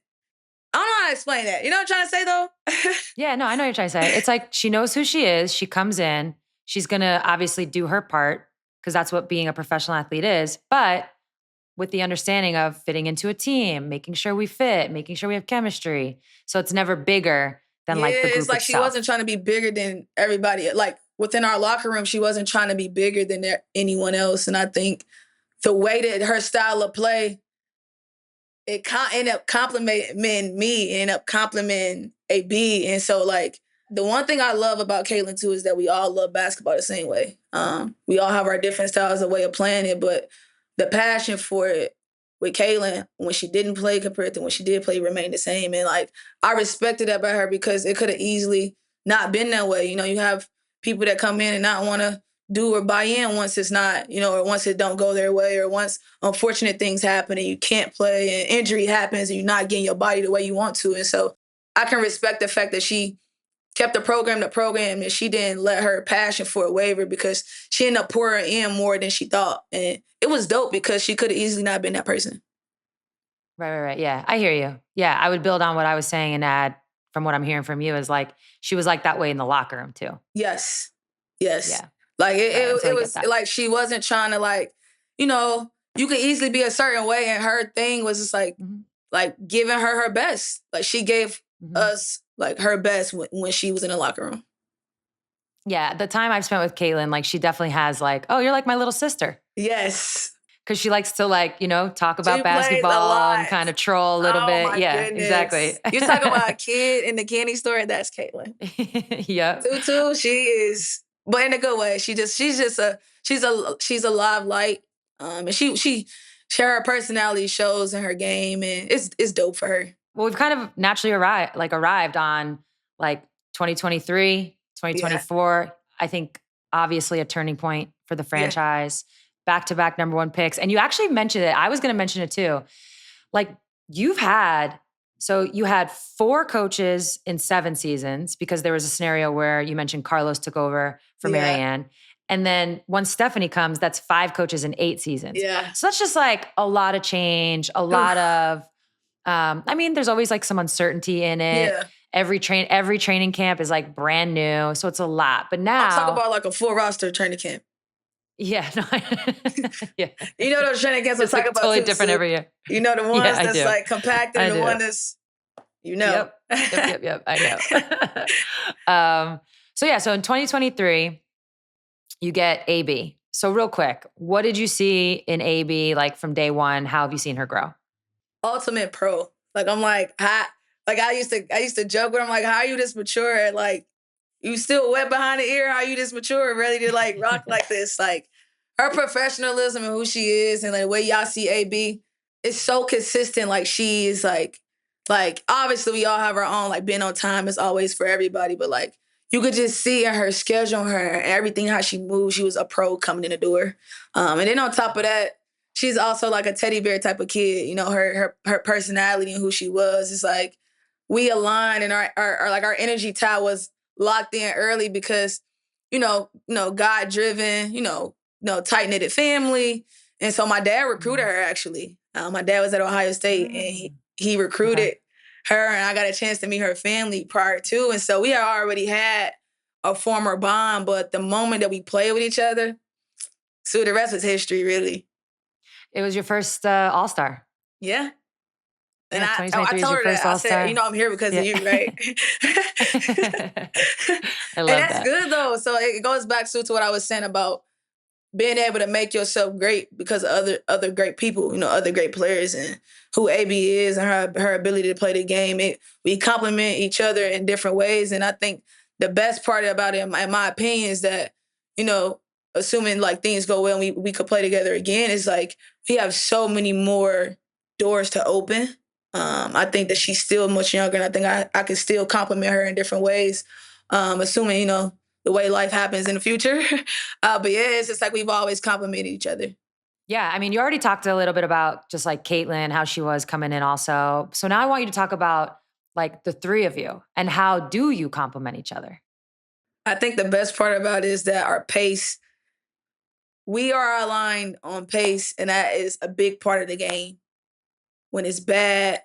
I don't know how to explain that. You know what I'm trying to say though?
Yeah, no, I know what you're trying to say. It's like she knows who she is. She comes in. She's going to obviously do her part because that's what being a professional athlete is. But with the understanding of fitting into a team, making sure we fit, making sure we have chemistry. So it's never bigger than like the group
it's like
itself.
she wasn't trying to be bigger than everybody. Like within our locker room, she wasn't trying to be bigger than anyone else. And I think the way that her style of play, it ended up complimenting me, ended up complimenting AB. And so like the one thing I love about Caitlin too is that we all love basketball the same way. We all have our different styles of way of playing it, but the passion for it with Caitlin when she didn't play compared to when she did play remained the same. And like I respected that about her because it could have easily not been that way. You know, you have people that come in and not want to do or buy in once it's not, you know, or once it don't go their way, or once unfortunate things happen and you can't play and injury happens and you're not getting your body the way you want to. And so I can respect the fact that she kept the program, and she didn't let her passion for it waver because she ended up pouring in more than she thought. And it was dope because she could have easily not been that person.
Right. Yeah, I hear you. Yeah, I would build on what I was saying and add from what I'm hearing from you is like, she was like that way in the locker room too.
Yes.
Yeah.
Like it was like she wasn't trying to like, you know, you could easily be a certain way and her thing was just like, like giving her best. Like she gave us like her best when she was in the locker room.
Yeah, the time I've spent with Caitlin, like she definitely has like, oh, you're like my little sister.
Yes.
Because she likes to like, you know, talk about basketball and kind of troll a little bit. Yeah,
goodness.
Exactly.
You talk about a kid in the candy store, that's Caitlin.
Yeah.
Tutu, she is, but in a good way. She's a live light. And she her personality shows in her game, and it's dope for her.
Well, we've kind of naturally arrived on like 2023, 2024. Yeah. I think obviously a turning point for the franchise. Yeah. Back-to-back number one picks. And you actually mentioned it. I was going to mention it too. Like you had 4 coaches in 7 seasons because there was a scenario where you mentioned Carlos took over for Marianne. And then once Stephanie comes, that's 5 coaches in 8 seasons.
Yeah.
So that's just like a lot of change, a lot of, I mean, there's always like some uncertainty in it. Yeah. Every training camp is like brand new. So it's a lot. But now
I'm talking about like a full roster training camp.
Yeah, no, yeah.
You know those training camps I'm talking about
totally different every year.
You know the ones that's like compacted and the one that's, you know.
Yep. I know. So in 2023, you get AB. So real quick, what did you see in AB like from day one? How have you seen her grow?
Ultimate pro. Like I'm like, I used to joke with her. I'm like, how are you this mature? Like, you still wet behind the ear? How you this mature and ready to like rock like this? Like her professionalism and who she is and like the way y'all see AB, it's so consistent. Like she is like obviously we all have our own, like being on time is always for everybody, but like you could just see in her schedule, her everything, how she moves. She was a pro coming in the door. And then on top of that, she's also like a teddy bear type of kid. You know, her personality and who she was. It's like we aligned and our energy tie was locked in early because, you know, God driven, tight-knitted family. And so my dad recruited her actually. My dad was at Ohio State and he recruited her, and I got a chance to meet her family prior to. And so we had already had a former bond, but the moment that we played with each other, so the rest was history, really.
It was your first All-Star.
Yeah. And
yeah,
I told her that. I said, I'm here because of you, right?
I love
that's good, though. So it goes back to what I was saying about being able to make yourself great because of other great people, other great players, and who AB is and her ability to play the game. We complement each other in different ways. And I think the best part about it, in my opinion, is that, assuming like things go well and we could play together again, is like we have so many more doors to open. I think that she's still much younger, and I think I can still compliment her in different ways, assuming, the way life happens in the future. But yeah, it's just like we've always complimented each other.
Yeah, I mean, you already talked a little bit about just like Caitlin, how she was coming in also. So now I want you to talk about like the 3 of you and how do you complement each other?
I think the best part about it is that our pace, we are aligned on pace, and that is a big part of the game. When it's bad,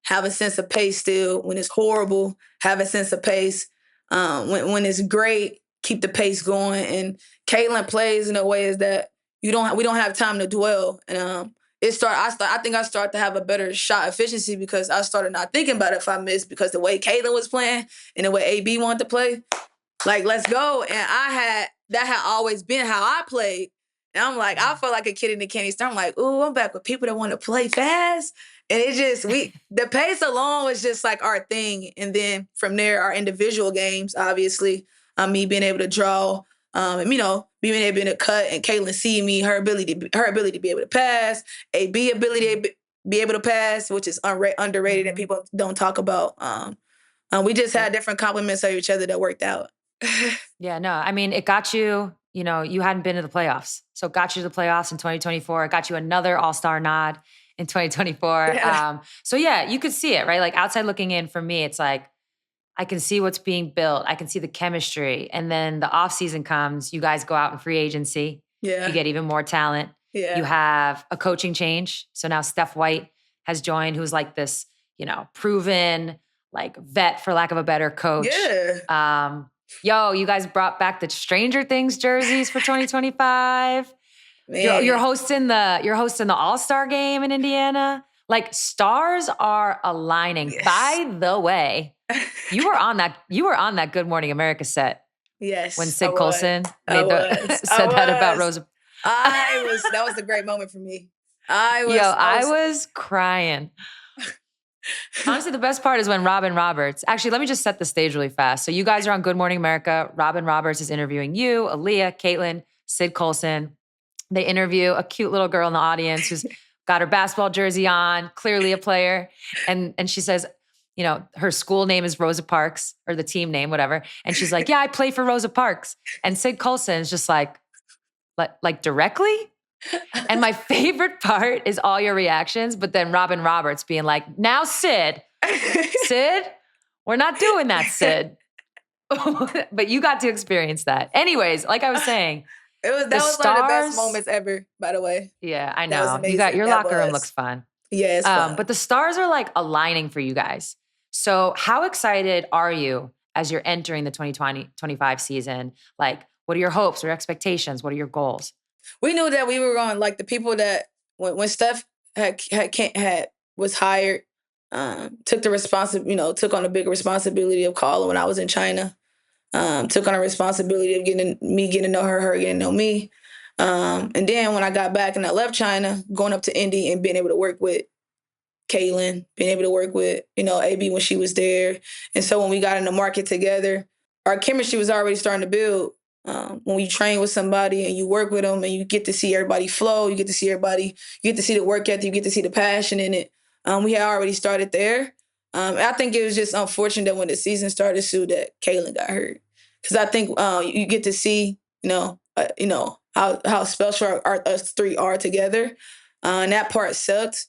have a sense of pace still. When it's horrible, have a sense of pace. When it's great, keep the pace going. And Caitlin plays in a way is that we don't have time to dwell. And I think I started to have a better shot efficiency because I started not thinking about it if I missed, because the way Caitlin was playing and the way AB wanted to play, like, let's go. And that had always been how I played. And I'm like, I felt like a kid in the candy store. I'm like, ooh, I'm back with people that want to play fast. And it just, the pace alone was just like our thing. And then from there, our individual games, obviously, me being able to draw, and, being able to cut, and Caitlin seeing me, her ability to be able to pass, AB ability to be able to pass, which is underrated and people don't talk about. We just had different compliments of each other that worked out.
Yeah, no, I mean, it got you, you hadn't been to the playoffs. So it got you to the playoffs in 2024. It got you another All-Star nod in 2024.
Yeah.
So yeah, you could see it, right? Like outside looking in, for me, it's like, I can see what's being built. I can see the chemistry. And then the off season comes, you guys go out in free agency.
Yeah.
You get even more talent.
Yeah.
You have a coaching change. So now Steph White has joined, who's like this, proven like vet, for lack of a better coach.
Yeah.
You guys brought back the Stranger Things jerseys for 2025. You're hosting the All-Star game in Indiana. Like, stars are aligning.
Yes.
By the way, you were on that Good Morning America set.
Yes.
When Sid Colson said
that
about Rosa.
That was a great moment for me. I
was crying. Honestly, the best part is when Robin Roberts, actually, let me just set the stage really fast. So you guys are on Good Morning America. Robin Roberts is interviewing you, Aliyah, Caitlin, Sid Colson. They interview a cute little girl in the audience who's got her basketball jersey on, clearly a player. And she says, her school name is Rosa Parks, or the team name, whatever. And she's like, yeah, I play for Rosa Parks. And Sid Colson is just like directly? And my favorite part is all your reactions, but then Robin Roberts being like, now Sid, we're not doing that, Sid. But you got to experience that. Anyways, like I was saying,
that was one of the best moments ever, by the way.
Yeah, I know. You got your locker room looks fun.
Yeah, it's fun.
But the stars are like aligning for you guys. So how excited are you as you're entering the 2020-25 season? Like, what are your hopes or expectations? What are your goals?
We knew that we were going, like, the people that when Steph was hired, took on the big responsibility of calling when I was in China. Took on a responsibility of getting to know her getting to know me. And then when I got back and I left China, going up to Indy and being able to work with Caitlin, being able to work with, AB when she was there. And so when we got in the market together, our chemistry was already starting to build. When you train with somebody and you work with them and you get to see everybody flow, you get to see the work ethic, you get to see the passion in it. We had already started there. I think it was just unfortunate that when the season started, Sue, that Caitlin got hurt. Because I think you get to see, how special us three are together. And that part sucked.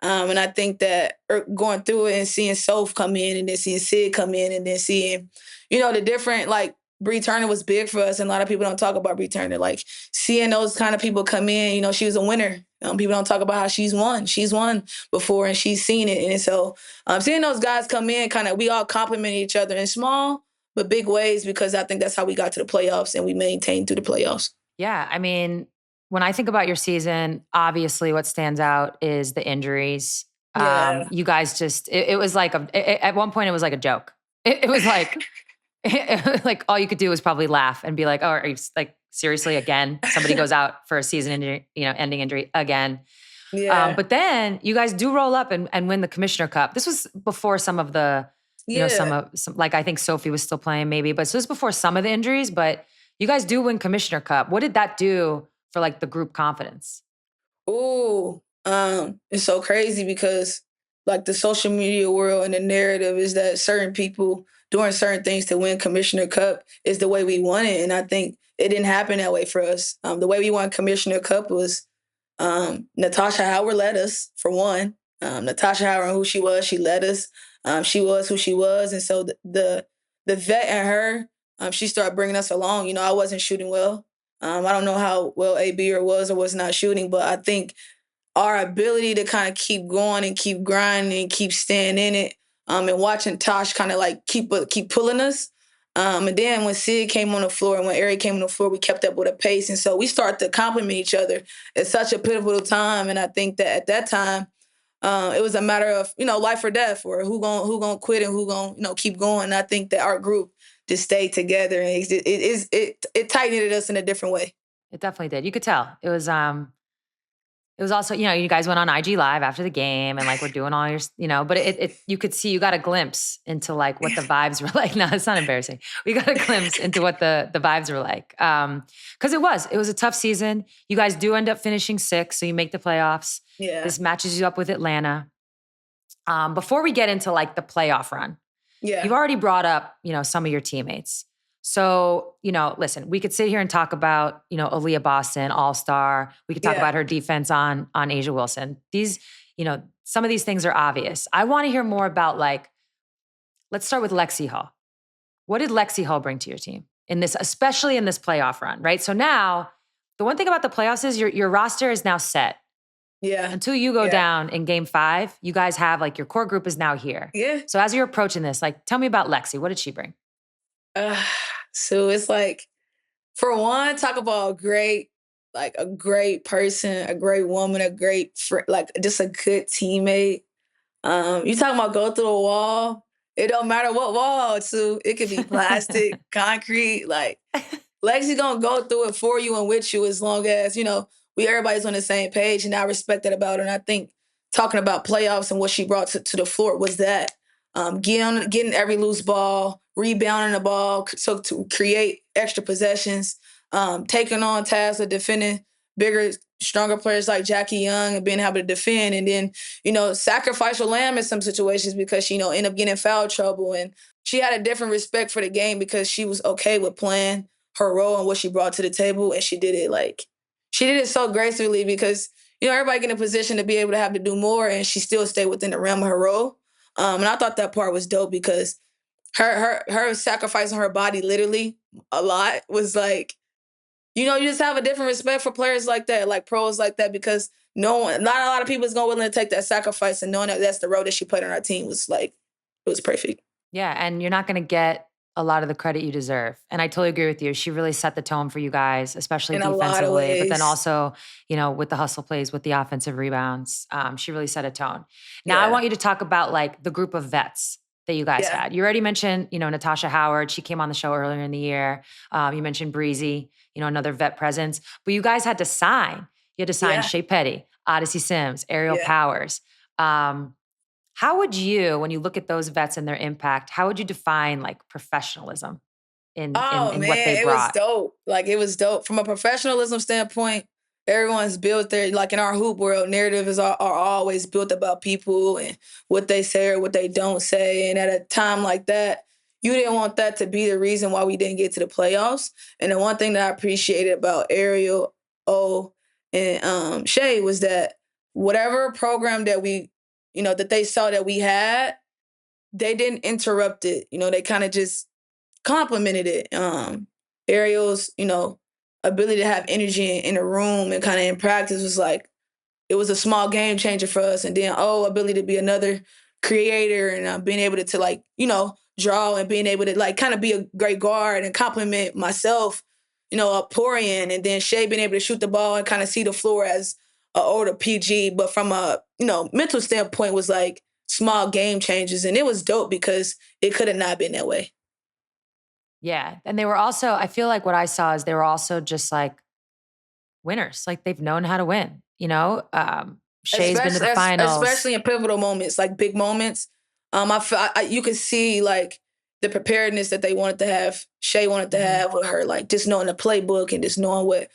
And I think that going through it and seeing Soph come in and then seeing Sid come in and then seeing, the different, like, Bree Turner was big for us, and a lot of people don't talk about Bree Turner. Like, seeing those kind of people come in, she was a winner. People don't talk about how she's won. She's won before, and she's seen it. And so seeing those guys come in, we all compliment each other in small but big ways, because I think that's how we got to the playoffs, and we maintained through the playoffs.
Yeah, I mean, when I think about your season, obviously what stands out is the injuries.
Yeah.
You guys just, it was like, at one point it was like a joke. It was like... like all you could do was probably laugh and be like, oh, are you like seriously again? Somebody goes out for a season injury, ending injury again.
Yeah.
But then you guys do roll up and win the Commissioner Cup. This was before some of the, some like I think Sophie was still playing maybe, but so this was before some of the injuries, but you guys do win Commissioner Cup. What did that do for like the group confidence?
Ooh, it's so crazy because like the social media world and the narrative is that certain people doing certain things to win Commissioner Cup is the way we won it. And I think it didn't happen that way for us. The way we won Commissioner Cup was Natasha Howard led us, for one. Natasha Howard, who she was, she led us. She was who she was. And so the vet and her, she started bringing us along. I wasn't shooting well. I don't know how well AB was or was not shooting, but I think our ability to kind of keep going and keep grinding and keep staying in it, and watching Tosh kind of like keep pulling us, And then when Sid came on the floor and when Eric came on the floor, we kept up with a pace. And so we started to compliment each other at such a pivotal time. And I think that at that time, it was a matter of, life or death, or who gonna quit and who gonna, keep going. And I think that our group just stayed together, and it tightened us in a different way.
It definitely did. You could tell. It was also, you guys went on IG Live after the game and like we're doing all your, but you could see, you got a glimpse into like what the vibes were like. No, it's not embarrassing. We got a glimpse into what the vibes were like. Cause it was a tough season. You guys do end up finishing 6th, so you make the playoffs.
Yeah.
This matches you up with Atlanta. Before we get into like the playoff run, you've already brought up, some of your teammates. So, listen, we could sit here and talk about, Aliyah Boston, all-star. We could talk about her defense on A'ja Wilson. These, some of these things are obvious. I want to hear more about let's start with Lexie Hull. What did Lexie Hull bring to your team especially in this playoff run, right? So now the one thing about the playoffs is your roster is now set.
Yeah.
Until you go down in game 5, you guys have your core group is now here.
Yeah.
So as you're approaching this, tell me about Lexie. What did she bring?
So it's for one, talk about a great person, a great woman, a great friend, just a good teammate. You talking about go through a wall. It don't matter what wall, Sue. It could be plastic, concrete. Lexie gonna go through it for you and with you as long as, everybody's on the same page. And I respect that about her. And I think talking about playoffs and what she brought to the floor was that. Getting every loose ball, rebounding the ball, so to create extra possessions, taking on tasks of defending bigger, stronger players like Jackie Young and being able to defend, and then, sacrificial lamb in some situations because she, ended up getting in foul trouble. And she had a different respect for the game because she was okay with playing her role and what she brought to the table, and she did it so gracefully because, everybody get in a position to be able to have to do more, and she still stayed within the realm of her role. And I thought that part was dope because her sacrificing her body literally a lot was you just have a different respect for players like that, like pros like that, because not a lot of people is willing to take that sacrifice, and knowing that that's the role that she played on our team was it was perfect.
Yeah, and you're not going to get a lot of the credit you deserve. And I totally agree with you. She really set the tone for you guys, especially defensively, but then also, with the hustle plays, with the offensive rebounds, she really set a tone. Now I want you to talk about the group of vets that you guys had. You already mentioned, Natasha Howard. She came on the show earlier in the year. You mentioned Breezy, another vet presence, but you guys had to sign. You had to sign Shea Petty, Odyssey Sims, Ariel Powers. How would you, when you look at those vets and their impact, how would you define professionalism in what they brought?
It was dope. It was dope. From a professionalism standpoint, everyone's built there. In our hoop world, narratives are always built about people and what they say or what they don't say. And at a time like that, you didn't want that to be the reason why we didn't get to the playoffs. And the one thing that I appreciated about Ariel, and Shea was that whatever program that we that they saw that we had, they didn't interrupt it. They kind of just complimented it. Ariel's, ability to have energy in a room and kind of in practice was it was a small game changer for us. And then, ability to be another creator and being able to draw and being able to kind of be a great guard and compliment myself, pour in. And then Shea being able to shoot the ball and kind of see the floor as an older PG, but from a, mental standpoint was small game changes. And it was dope because it could have not been that way.
Yeah. And they were also, I feel like what I saw is they were also just winners. They've known how to win, Shea's been to the finals.
Especially in pivotal moments, big moments. You could see the preparedness that they wanted to have, Shea wanted to have with her, just knowing the playbook and just knowing what,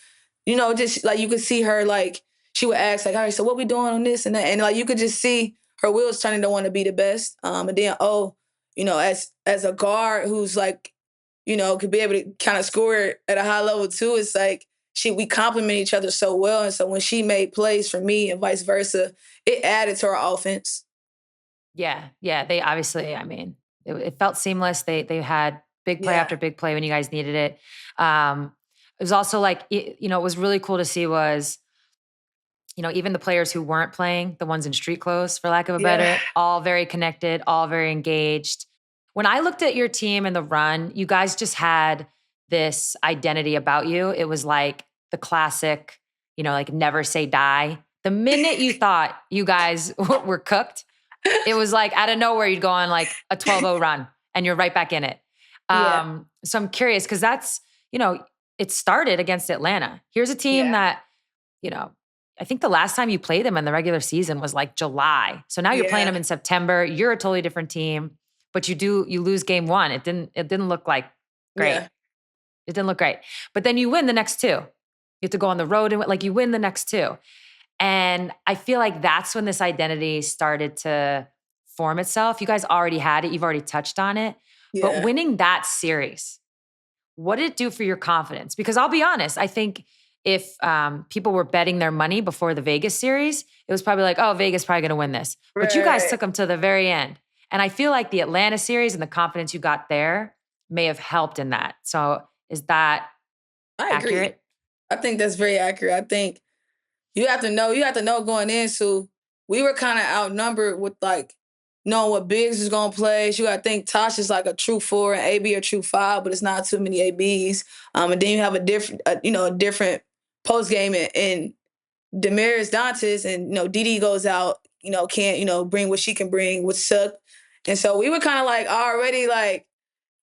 just you could see her she would ask all right, so what we doing on this and that? And you could just see her wheels turning to want to be the best. And then, as a guard who's could be able to kind of score at a high level too, it's we complement each other so well. And so when she made plays for me and vice versa, it added to our offense.
Yeah. Yeah. They obviously, it felt seamless. They had big play after big play when you guys needed it. It was also it was really cool to see was, even the players who weren't playing, the ones in street clothes, for lack of a better, all very connected, all very engaged. When I looked at your team and the run, you guys just had this identity about you. It was like the classic, like never say die. The minute you thought you guys were cooked, it was like out of nowhere, you'd go on like a 12-0 run and you're right back in it. So I'm curious because that's, it started against Atlanta. Here's a team that, I think the last time you played them in the regular season was like July. So now you're playing them in September. You're a totally different team, but you lose game one. It didn't look like great.
Yeah.
It didn't look great. But then you win the next two. You have to go on the road and like you win the next two. And I feel like that's when this identity started to form itself. You guys already had it. You've already touched on it.
Yeah.
But winning that series, what did it do for your confidence? Because I'll be honest, I think if people were betting their money before the Vegas series, it was probably like, oh, Vegas probably going to win this. But you guys took them to the very end. And I feel like the Atlanta series and the confidence you got there may have helped in that. So is that accurate?
I think that's very accurate. I think you have to know going in, so we were kind of outnumbered with like knowing what bigs is going to play. You got to think Tosh is like a true 4 and AB a true 5, but it's not too many ABs. And then you have a different post game in Damaris Dantas, and Didi goes out, can't bring what she can bring with Suck, and so we were kind of like already like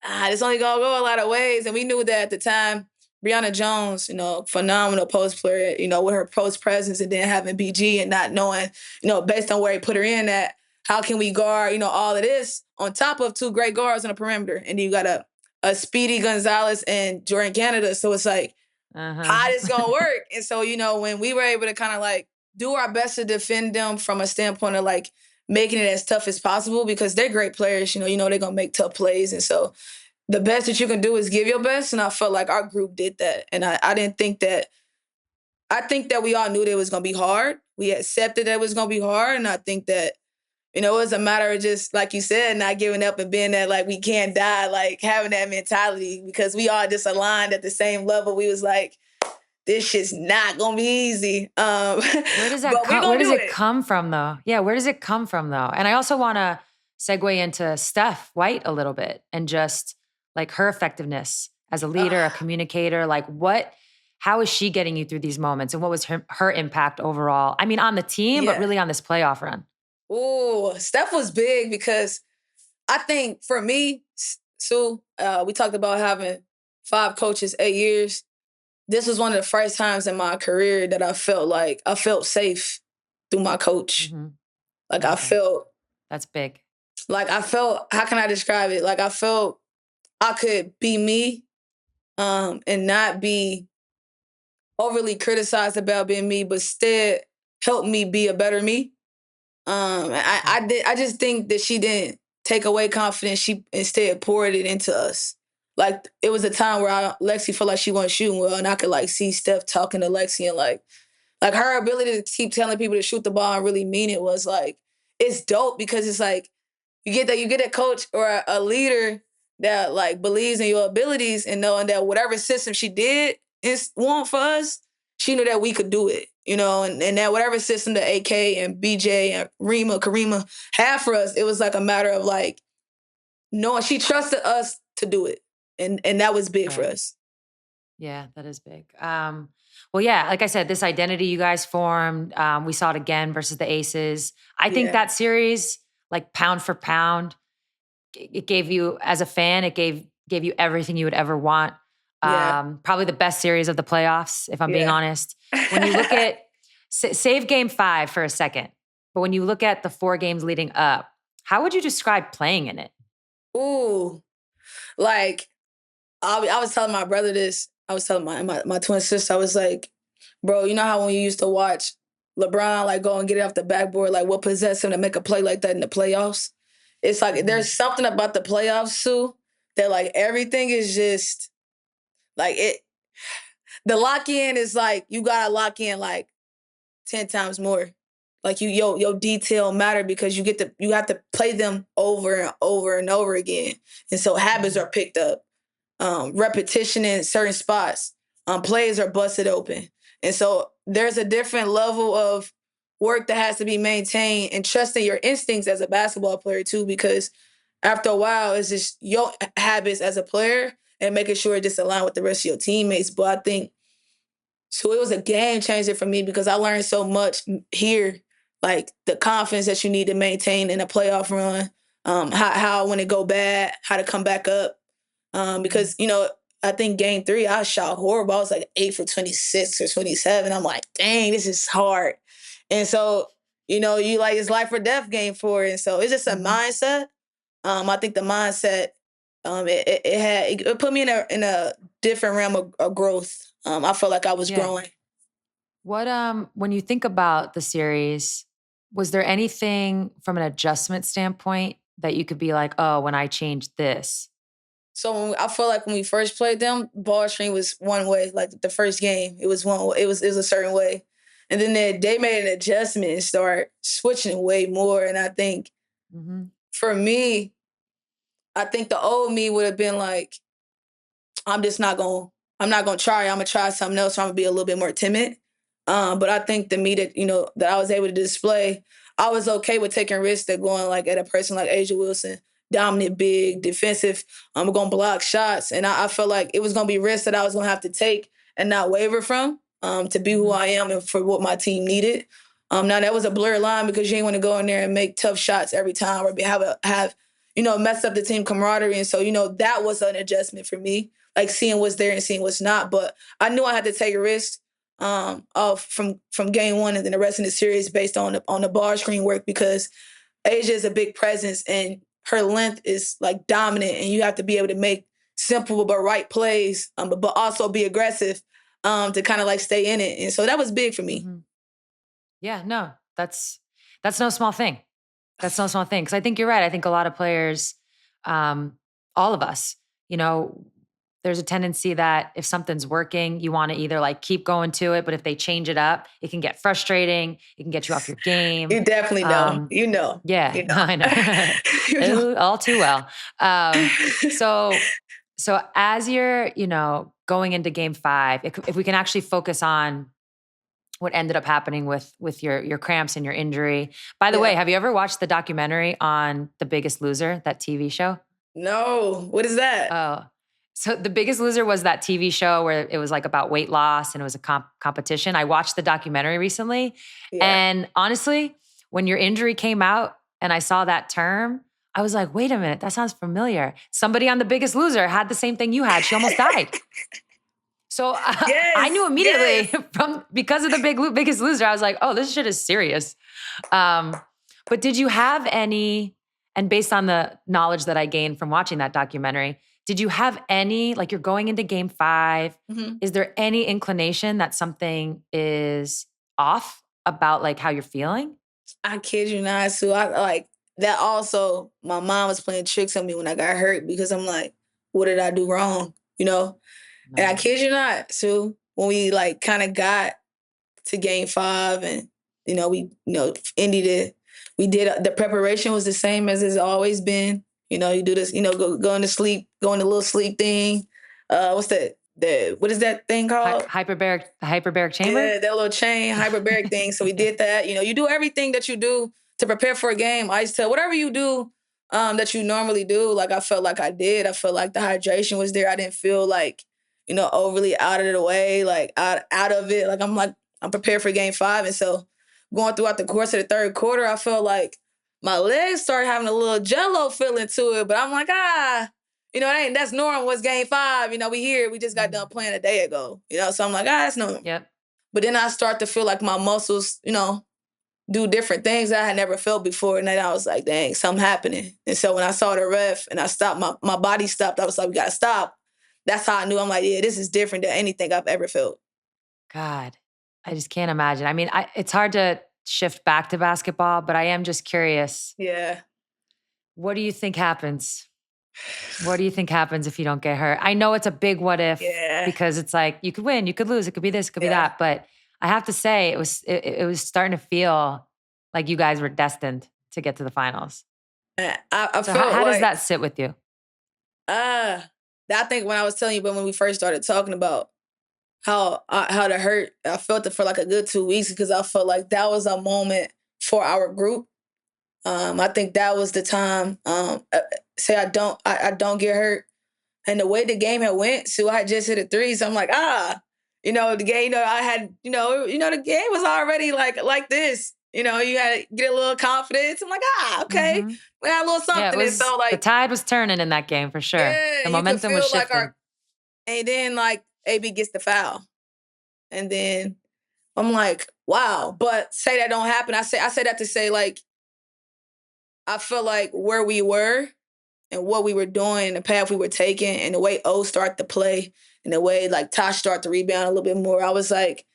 it's only gonna go a lot of ways, and we knew that at the time. Brianna Jones, phenomenal post player, with her post presence, and then having BG and not knowing, based on where he put her in at, how can we guard, all of this on top of 2 great guards on the perimeter. And then you got a Speedy Gonzalez and Jordan Canada. So it's like, how this going to work? And so, when we were able to kind of like do our best to defend them from a standpoint of like making it as tough as possible, because they're great players, they're going to make tough plays. And so the best that you can do is give your best. And I felt like our group did that. And I didn't think that, I think that we all knew that it was going to be hard. We accepted that it was going to be hard. And I think that, it was a matter of just, like you said, not giving up and being that, like, we can't die, like, having that mentality, because we all just aligned at the same level. We was like, this shit's not going to be easy.
Where does it come from, though? Yeah, where does it come from, though? And I also want to segue into Steph White a little bit and just, like, her effectiveness as a leader, a communicator. Like, how is she getting you through these moments? And what was her impact overall? I mean, on the team, but really on this playoff run.
Ooh, Steph was big because I think for me, Sue, we talked about having 5 coaches, 8 years. This was one of the first times in my career that I felt safe through my coach.
Mm-hmm.
Like I felt.
That's big.
Like I felt, how can I describe it? Like I felt I could be me and not be overly criticized about being me, but instead help me be a better me. I just think that she didn't take away confidence. She instead poured it into us. Like it was a time where Lexie felt like she wasn't shooting well, and I could like see Steph talking to Lexie, and like her ability to keep telling people to shoot the ball and really mean it was like, it's dope, because it's like you get a coach or a leader that like believes in your abilities, and knowing that whatever system she did want for us, she knew that we could do it. And that whatever system that AK and BJ and Karima had for us, it was like a matter of like, knowing she trusted us to do it. And that was big for us.
Yeah, that is big. Well, yeah, like I said, this identity you guys formed, we saw it again versus the Aces. I think that series, like pound for pound, it gave you, as a fan, it gave you everything you would ever want. Probably the best series of the playoffs, if I'm being honest. When you look at, save game 5 for a second, but when you look at the 4 games leading up, how would you describe playing in it?
Ooh, like I was telling my brother this. I was telling my twin sister, I was like, bro, you know how when you used to watch LeBron like go and get it off the backboard, like what possessed him to make a play like that in the playoffs? It's like there's something about the playoffs, Sue, that like everything is just like it. The lock in is like you gotta lock in like 10 times more. Like your detail matter, because you have to play them over and over and over again, and so habits are picked up. Repetition in certain spots, plays are busted open. And so there's a different level of work that has to be maintained, and trusting your instincts as a basketball player too, because after a while, it's just your habits as a player and making sure it just align with the rest of your teammates. But I think so it was a game changer for me because I learned so much here, like the confidence that you need to maintain in a playoff run, how when it go bad, how to come back up. Because, I think game 3, I shot horrible. I was like 8 for 26 or 27. I'm like, dang, this is hard. And so, you like it's life or death game 4. And so it's just a mindset. I think the mindset, it put me in a different realm of growth. I felt like I was growing.
What when you think about the series, was there anything from an adjustment standpoint that you could be like, oh, when I changed this?
So I feel like when we first played them, ball screen was one way. Like the first game, it was one way. It was a certain way, and then they made an adjustment and start switching way more. And I think for me, I think the old me would have been like, I'm not gonna try. I'm gonna try something else. So I'm gonna be a little bit more timid. But I think the me that that I was able to display, I was okay with taking risks that going like at a person like Asia Wilson, dominant, big, defensive. I'm gonna block shots, and I felt like it was gonna be risks that I was gonna have to take and not waver from to be who I am and for what my team needed. Now that was a blurred line because you ain't want to go in there and make tough shots every time or have mess up the team camaraderie, and so that was an adjustment for me, like seeing what's there and seeing what's not. But I knew I had to take a risk from game 1 and then the rest of the series based on the bar screen work because Asia is a big presence and her length is like dominant and you have to be able to make simple but right plays, but also be aggressive to kind of like stay in it. And so that was big for me.
Yeah, no, that's no small thing. That's no small thing. Because I think you're right. I think a lot of players, all of us, there's a tendency that if something's working, you want to either like keep going to it, but if they change it up, it can get frustrating. It can get you off your game.
You definitely know.
Yeah, I know. All too well. So as you're, going into game 5, if we can actually focus on what ended up happening with your cramps and your injury. By the way, have you ever watched the documentary on The Biggest Loser, that TV show?
No. What is that?
Oh, so The Biggest Loser was that TV show where it was like about weight loss and it was a competition. I watched the documentary recently. And honestly, when your injury came out and I saw that term, I was like, wait a minute, that sounds familiar. Somebody on The Biggest Loser had the same thing you had. She almost died. So I knew immediately because of The Biggest Loser, I was like, oh, this shit is serious. But did you have any, and based on the knowledge that I gained from watching that documentary, did you have any, like you're going into game 5, is there any inclination that something is off about like how you're feeling?
I kid you not, Sue. I like that also, my mom was playing tricks on me when I got hurt because I'm like, what did I do wrong? And I kid you not, Sue, when we like kind of got to game 5 and, we, ended it, we did, the preparation was the same as it's always been. You do this, going to sleep, going to little sleep thing. What's that? What is that thing called?
Hyperbaric chamber?
Yeah, that little chain, hyperbaric thing. So we did that. You do everything that you do to prepare for a game. I used to tell whatever you do that you normally do, like I felt like I did. I felt like the hydration was there. I didn't feel like, overly out of the way, like out of it. Like I'm prepared for game 5. And so going throughout the course of the third quarter, I felt like my legs started having a little jello feeling to it. But I'm like, that's normal. It's game 5. We here. We just got done playing a day ago. So I'm like, that's normal.
Yep.
But then I start to feel like my muscles, do different things that I had never felt before. And then I was like, dang, something happening. And so when I saw the ref and I stopped, my body stopped. I was like, we got to stop. That's how I knew. I'm like, yeah, this is different than anything I've ever felt.
God, I just can't imagine. I mean, it's hard to shift back to basketball, but I am just curious.
Yeah.
What do you think happens? What do you think happens if you don't get hurt? I know it's a big what if because it's like you could win, you could lose, it could be this, it could be that. But I have to say it was starting to feel like you guys were destined to get to the finals.
How
does that sit with you?
I think when I was telling you about when we first started talking about how to hurt, I felt it for like a good 2 weeks because I felt like that was a moment for our group. I think that was the time. say I don't get hurt. And the way the game had went, Sue, I had just hit a 3, so I'm like, the game, I had, the game was already like this. You had to get a little confidence. I'm like, okay.
Mm-hmm.
We had a little something.
Yeah,
It felt like
the tide was turning in that game for sure.
yeah,
The
you could
momentum
feel
was
like
shifting.
and then like AB gets the foul. And then I'm like, wow. But say that don't happen. I say that to say, like, I feel like where we were and what we were doing, the path we were taking, and the way O started to play, and the way like Tosh started to rebound a little bit more, I was like,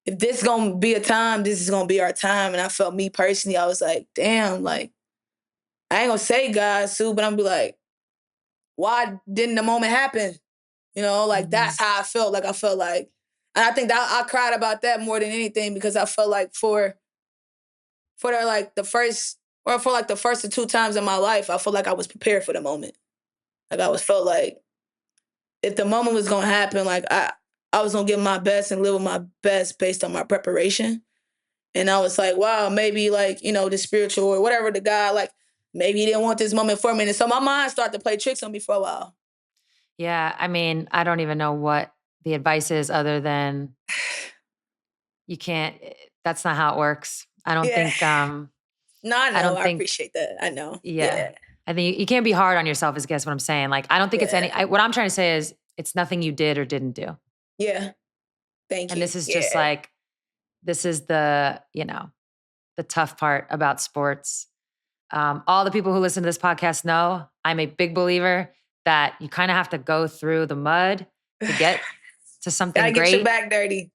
if this is gonna be a time, this is gonna be our time. And I felt, me personally, I was like, damn, like, I ain't gonna say God, Sue, but I'm gonna be like, why didn't the moment happen? Like, that's how I felt. Like, I felt like, and I think that I cried about that more than anything, because I felt like for the first or 2 times in my life, I felt like I was prepared for the moment. Like, felt like if the moment was gonna happen, like I was gonna give my best and live with my best based on my preparation. And I was like, wow, maybe like, the spiritual or whatever, the God, like, maybe he didn't want this moment for me. And so my mind started to play tricks on me for a while.
Yeah, I mean, I don't even know what the advice is other than you can't, that's not how it works. I don't think,
No, I know.
I don't
I
think,
appreciate that. I know.
yeah. I think you can't be hard on yourself, is I guess what I'm saying. Like, I don't think it's what I'm trying to say is it's nothing you did or didn't do.
Yeah. Thank
And
you.
this is just like, this is the tough part about sports. All the people who listen to this podcast know I'm a big believer that you kind of have to go through the mud to get to something
Gotta
great.
get your back dirty.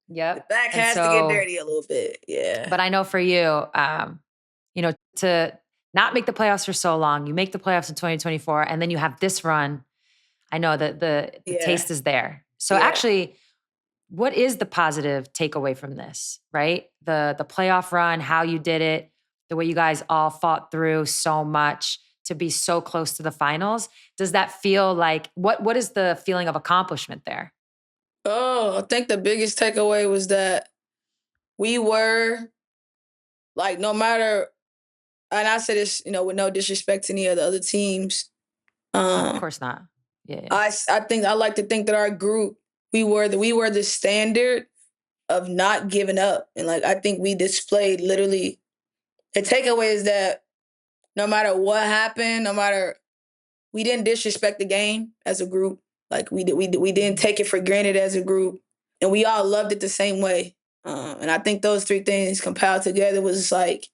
Yep.
The back has to get dirty a little bit. Yeah.
But I know for you, to not make the playoffs for so long, you make the playoffs in 2024, and then you have this run. I know that the taste is there. So actually, what is the positive takeaway from this, right? The playoff run, how you did it, the way you guys all fought through so much to be so close to the finals. Does that feel like, what is the feeling of accomplishment there?
Oh, I think the biggest takeaway was that we were, like, no matter, and I say this, with no disrespect to any of the other teams.
Of course not. Yeah.
I think, I like to think that our group, we were the standard of not giving up. And like, I think we displayed literally, the takeaway is that no matter what happened, we didn't disrespect the game as a group. Like, we didn't take it for granted as a group, and we all loved it the same way. And I think those 3 things compiled together was like,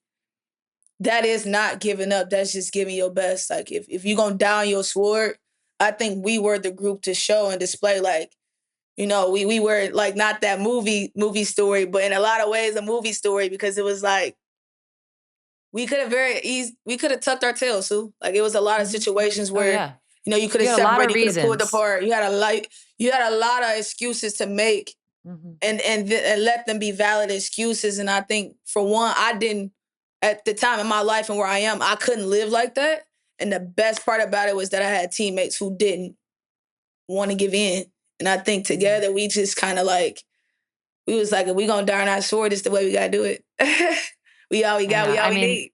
that is not giving up. That's just giving your best. Like, if you're gonna die on your sword, I think we were the group to show and display, like, we were like not that movie story, but in a lot of ways a movie story, because it was like we could have tucked our tail, Sue. Like, it was a lot of situations where you could have separated, you could have pulled apart. You had a lot of excuses to make, and let them be valid excuses. And I think, for one, I didn't, at the time in my life and where I am, I couldn't live like that. And the best part about it was that I had teammates who didn't want to give in. And I think together we just kind of like, we was like, if we gonna die on our sword, it's the way we gotta do it. We all we need.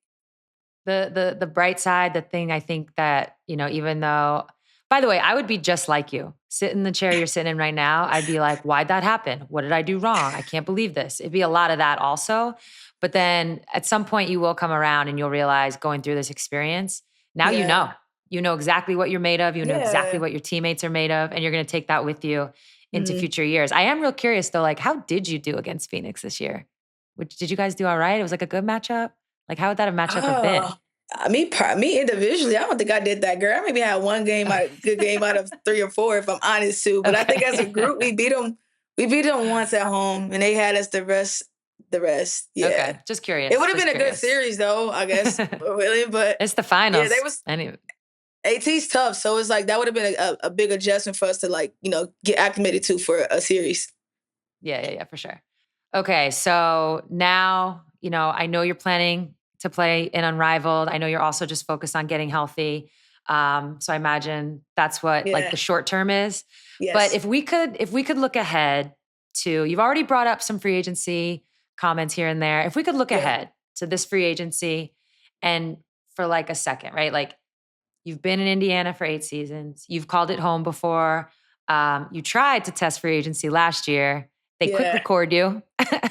The bright side, the thing I think that, even though, by the way, I would be just like you. Sit in the chair you're sitting in right now. I'd be like, why'd that happen? What did I do wrong? I can't believe this. It'd be a lot of that also. But then at some point you will come around and you'll realize, going through this experience, now you know exactly what you're made of. You know exactly what your teammates are made of. And you're going to take that with you into future years. I am real curious though, like, how did you do against Phoenix this year? Did you guys do all right? It was like a good matchup? Like, how would that matchup have been?
Me individually, I don't think I did that, girl. I maybe had one good game out of 3 or 4, if I'm honest, too. But I think as a group, we beat them. We beat them once at home, and they had us the rest. Yeah.
Okay, just curious.
It would have been a good series, though, I guess. Really, but
it's the finals.
Yeah,
anyway.
AT's tough, so it's like that would have been a big adjustment for us to, like, get acclimated to for a series.
Yeah, for sure. Okay, so now, I know you're planning to play in Unrivaled. I know you're also just focused on getting healthy. So I imagine that's what like the short term is.
Yes.
But if we could look ahead to, you've already brought up some free agency comments here and there. If we could look ahead to this free agency, and for like a second, right? Like, You've been in Indiana for 8 seasons. You've called it home before. You tried to test free agency last year. They quickly called you.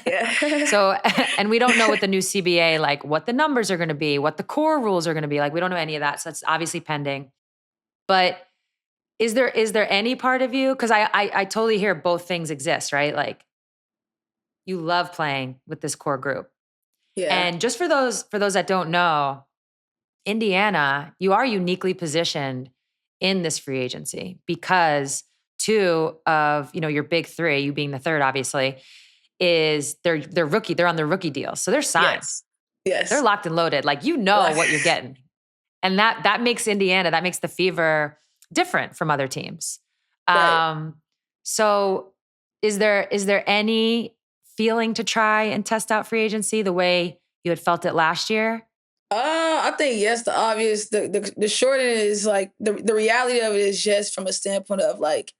Yeah.
So, and we don't know what the new CBA, like what the numbers are going to be, what the core rules are going to be. Like, we don't know any of that. So that's obviously pending. But is there any part of you? Because I totally hear both things exist, right? Like, you love playing with this core group.
Yeah.
And just for those that don't know, Indiana, you are uniquely positioned in this free agency because 2 of, your big 3, you being the third, obviously, is they're rookie. They're on their rookie deal. So they're signed.
Yes.
They're locked and loaded. Like, what you're getting. And that makes Indiana, that makes the Fever different from other teams.
Right.
So is there any feeling to try and test out free agency the way you had felt it last year?
I think yes. The obvious, the short end is like the reality of it is just from a standpoint of like,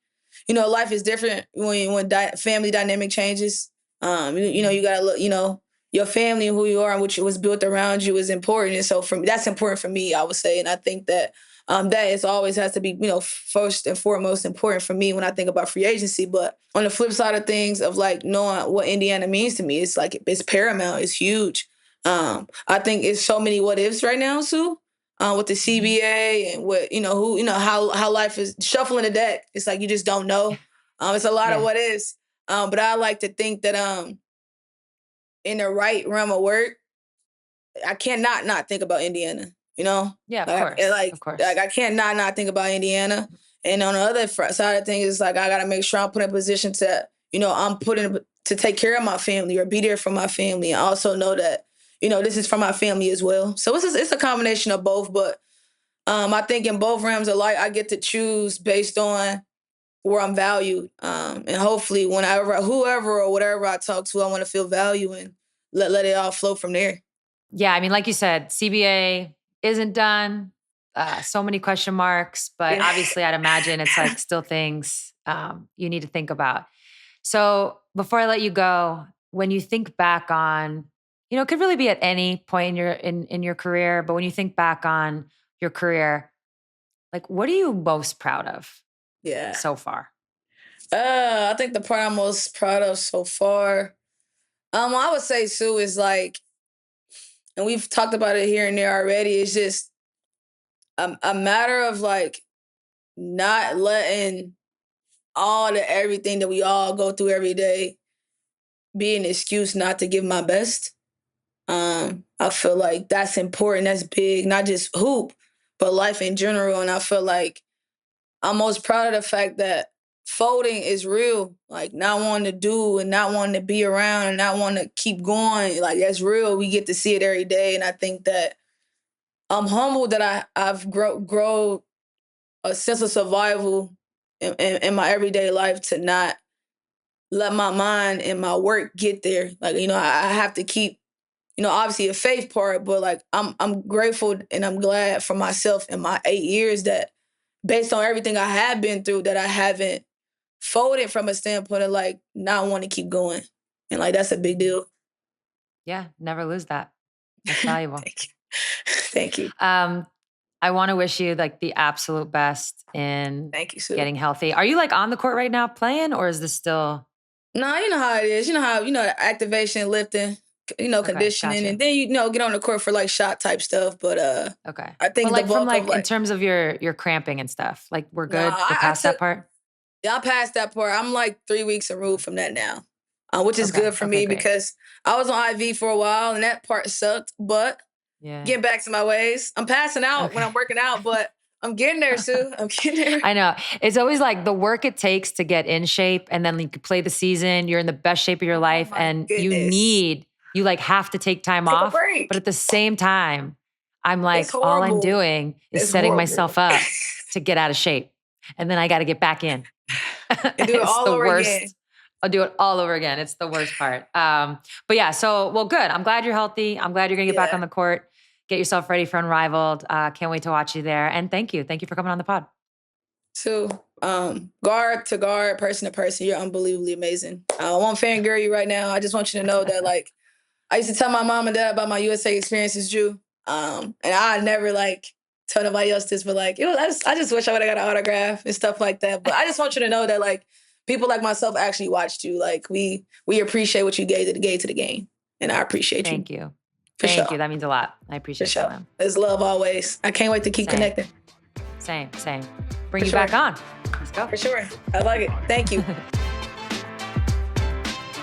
life is different when family dynamic changes. You gotta look. Your family and who you are and what was built around you is important, and so that's important for me. I would say, and I think that that is always has to be first and foremost important for me when I think about free agency. But on the flip side of things, of like knowing what Indiana means to me, it's like it's paramount. It's huge. I think it's so many what ifs right now, Sue, with the CBA and what how life is shuffling the deck. It's like you just don't know. It's a lot of what ifs. But I like to think that in the right realm of work, I can't not think about Indiana.
Yeah, of course.
Like I can't not think about Indiana. And on the other side of things, it's like I got to make sure I'm put in a position to I'm putting to take care of my family or be there for my family, and also know that this is for my family as well. So it's a combination of both. But I think in both realms of life, I get to choose based on where I'm valued. And hopefully, whoever or whatever I talk to, I want to feel value and let it all flow from there.
Yeah, I mean, like you said, CBA isn't done. So many question marks, but obviously, I'd imagine it's like still things you need to think about. So before I let you go, when you think back on, it could really be at any point in your career, but when you think back on your career, like, what are you most proud of? So far?
I think the part I'm most proud of so far, I would say, Sue, is like, and we've talked about it here and there already, it's just a matter of like not letting everything that we all go through every day be an excuse not to give my best. I feel like that's important. That's big, not just hoop, but life in general. And I feel like I'm most proud of the fact that folding is real. Like not wanting to do and not wanting to be around and not wanting to keep going. Like that's real. We get to see it every day. And I think that I'm humbled that I've grown a sense of survival in my everyday life to not let my mind and my work get there. Like, I have to keep, obviously a faith part, but like I'm grateful and I'm glad for myself in my 8 years that based on everything I have been through, that I haven't folded from a standpoint of like not want to keep going. And like that's a big deal.
Yeah, never lose that. That's valuable.
Thank you.
I want to wish you like the absolute best in
Thank you, Sue.
Getting healthy. Are you like on the court right now playing, or is this still?
No, you know how it is. You know how activation, lifting, conditioning,
gotcha.
and then get on the court for like shot type stuff. But
Okay,
I think
but like
the bulk
from like
of like
in terms of your cramping and stuff, like we're good.
Nah,
We're past that part.
Yeah, I'm past that part. I'm like 3 weeks removed from that now, which is good for me
great.
because I was on IV for a while and that part sucked. But getting back to my ways, I'm passing out when I'm working out, but I'm getting there, Sue. I'm getting there.
I know. It's always like the work it takes to get in shape, and then you could play the season. You're in the best shape of your life, and you like have to take time off. But at the same time, I'm like, all I'm doing is setting myself up to get out of shape, and then I got to get back in.
And do it all over again.
I'll do it all over again. It's the worst part. But yeah, well, good. I'm glad you're healthy. I'm glad you're going to get back on the court. Get yourself ready for Unrivaled. Can't wait to watch you there. And thank you. Thank you for coming on the pod.
So, guard to guard, person to person, you're unbelievably amazing. I won't fangirl you right now. I just want you to know that, like, I used to tell my mom and dad about my USA experiences, Drew. And I never, like, tell nobody else this, but like, I just wish I would have got an autograph and stuff like that. But I just want you to know that like people like myself actually watched you. Like we appreciate what you gave to the game, and I appreciate you.
Thank you.
For
Thank
sure.
you. That means a lot. I appreciate
For
that,
sure.
man.
It's love always. I can't wait to keep connecting.
Same. Bring
For
you
sure.
back on. Let's go.
For sure. I like it. Thank you.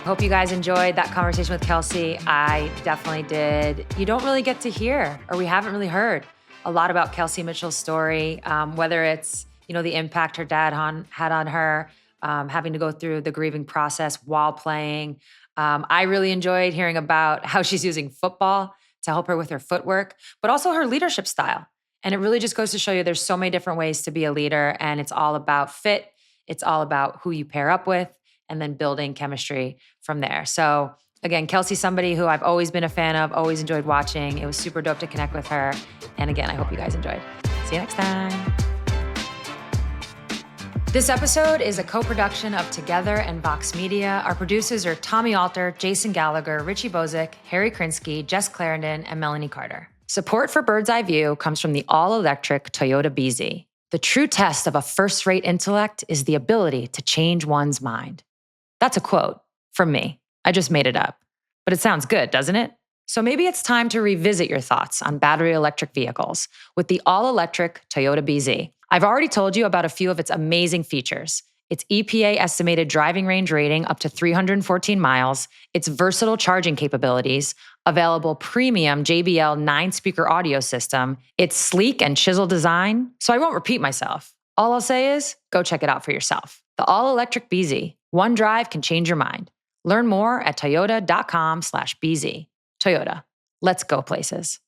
Hope you guys enjoyed that conversation with Kelsey. I definitely did. You don't really get to hear, or we haven't really heard a lot about Kelsey Mitchell's story, whether it's, the impact her dad had on her, having to go through the grieving process while playing. I really enjoyed hearing about how she's using football to help her with her footwork, but also her leadership style. And it really just goes to show you there's so many different ways to be a leader, and it's all about fit. It's all about who you pair up with, and then building chemistry from there. So again, Kelsey's somebody who I've always been a fan of, always enjoyed watching. It was super dope to connect with her. And again, I hope you guys enjoyed. See you next time. This episode is a co-production of Together and Vox Media. Our producers are Tommy Alter, Jason Gallagher, Richie Bozick, Harry Krinsky, Jess Clarendon, and Melanie Carter. Support for Bird's Eye View comes from the all-electric Toyota BZ. The true test of a first-rate intellect is the ability to change one's mind. That's a quote from me. I just made it up. But it sounds good, doesn't it? So maybe it's time to revisit your thoughts on battery electric vehicles with the all-electric Toyota BZ. I've already told you about a few of its amazing features. Its EPA estimated driving range rating up to 314 miles, its versatile charging capabilities, available premium JBL 9-speaker audio system, its sleek and chiseled design. So I won't repeat myself. All I'll say is go check it out for yourself. The all-electric BZ. One drive can change your mind. Learn more at toyota.com/BZ. Toyota. Let's go places.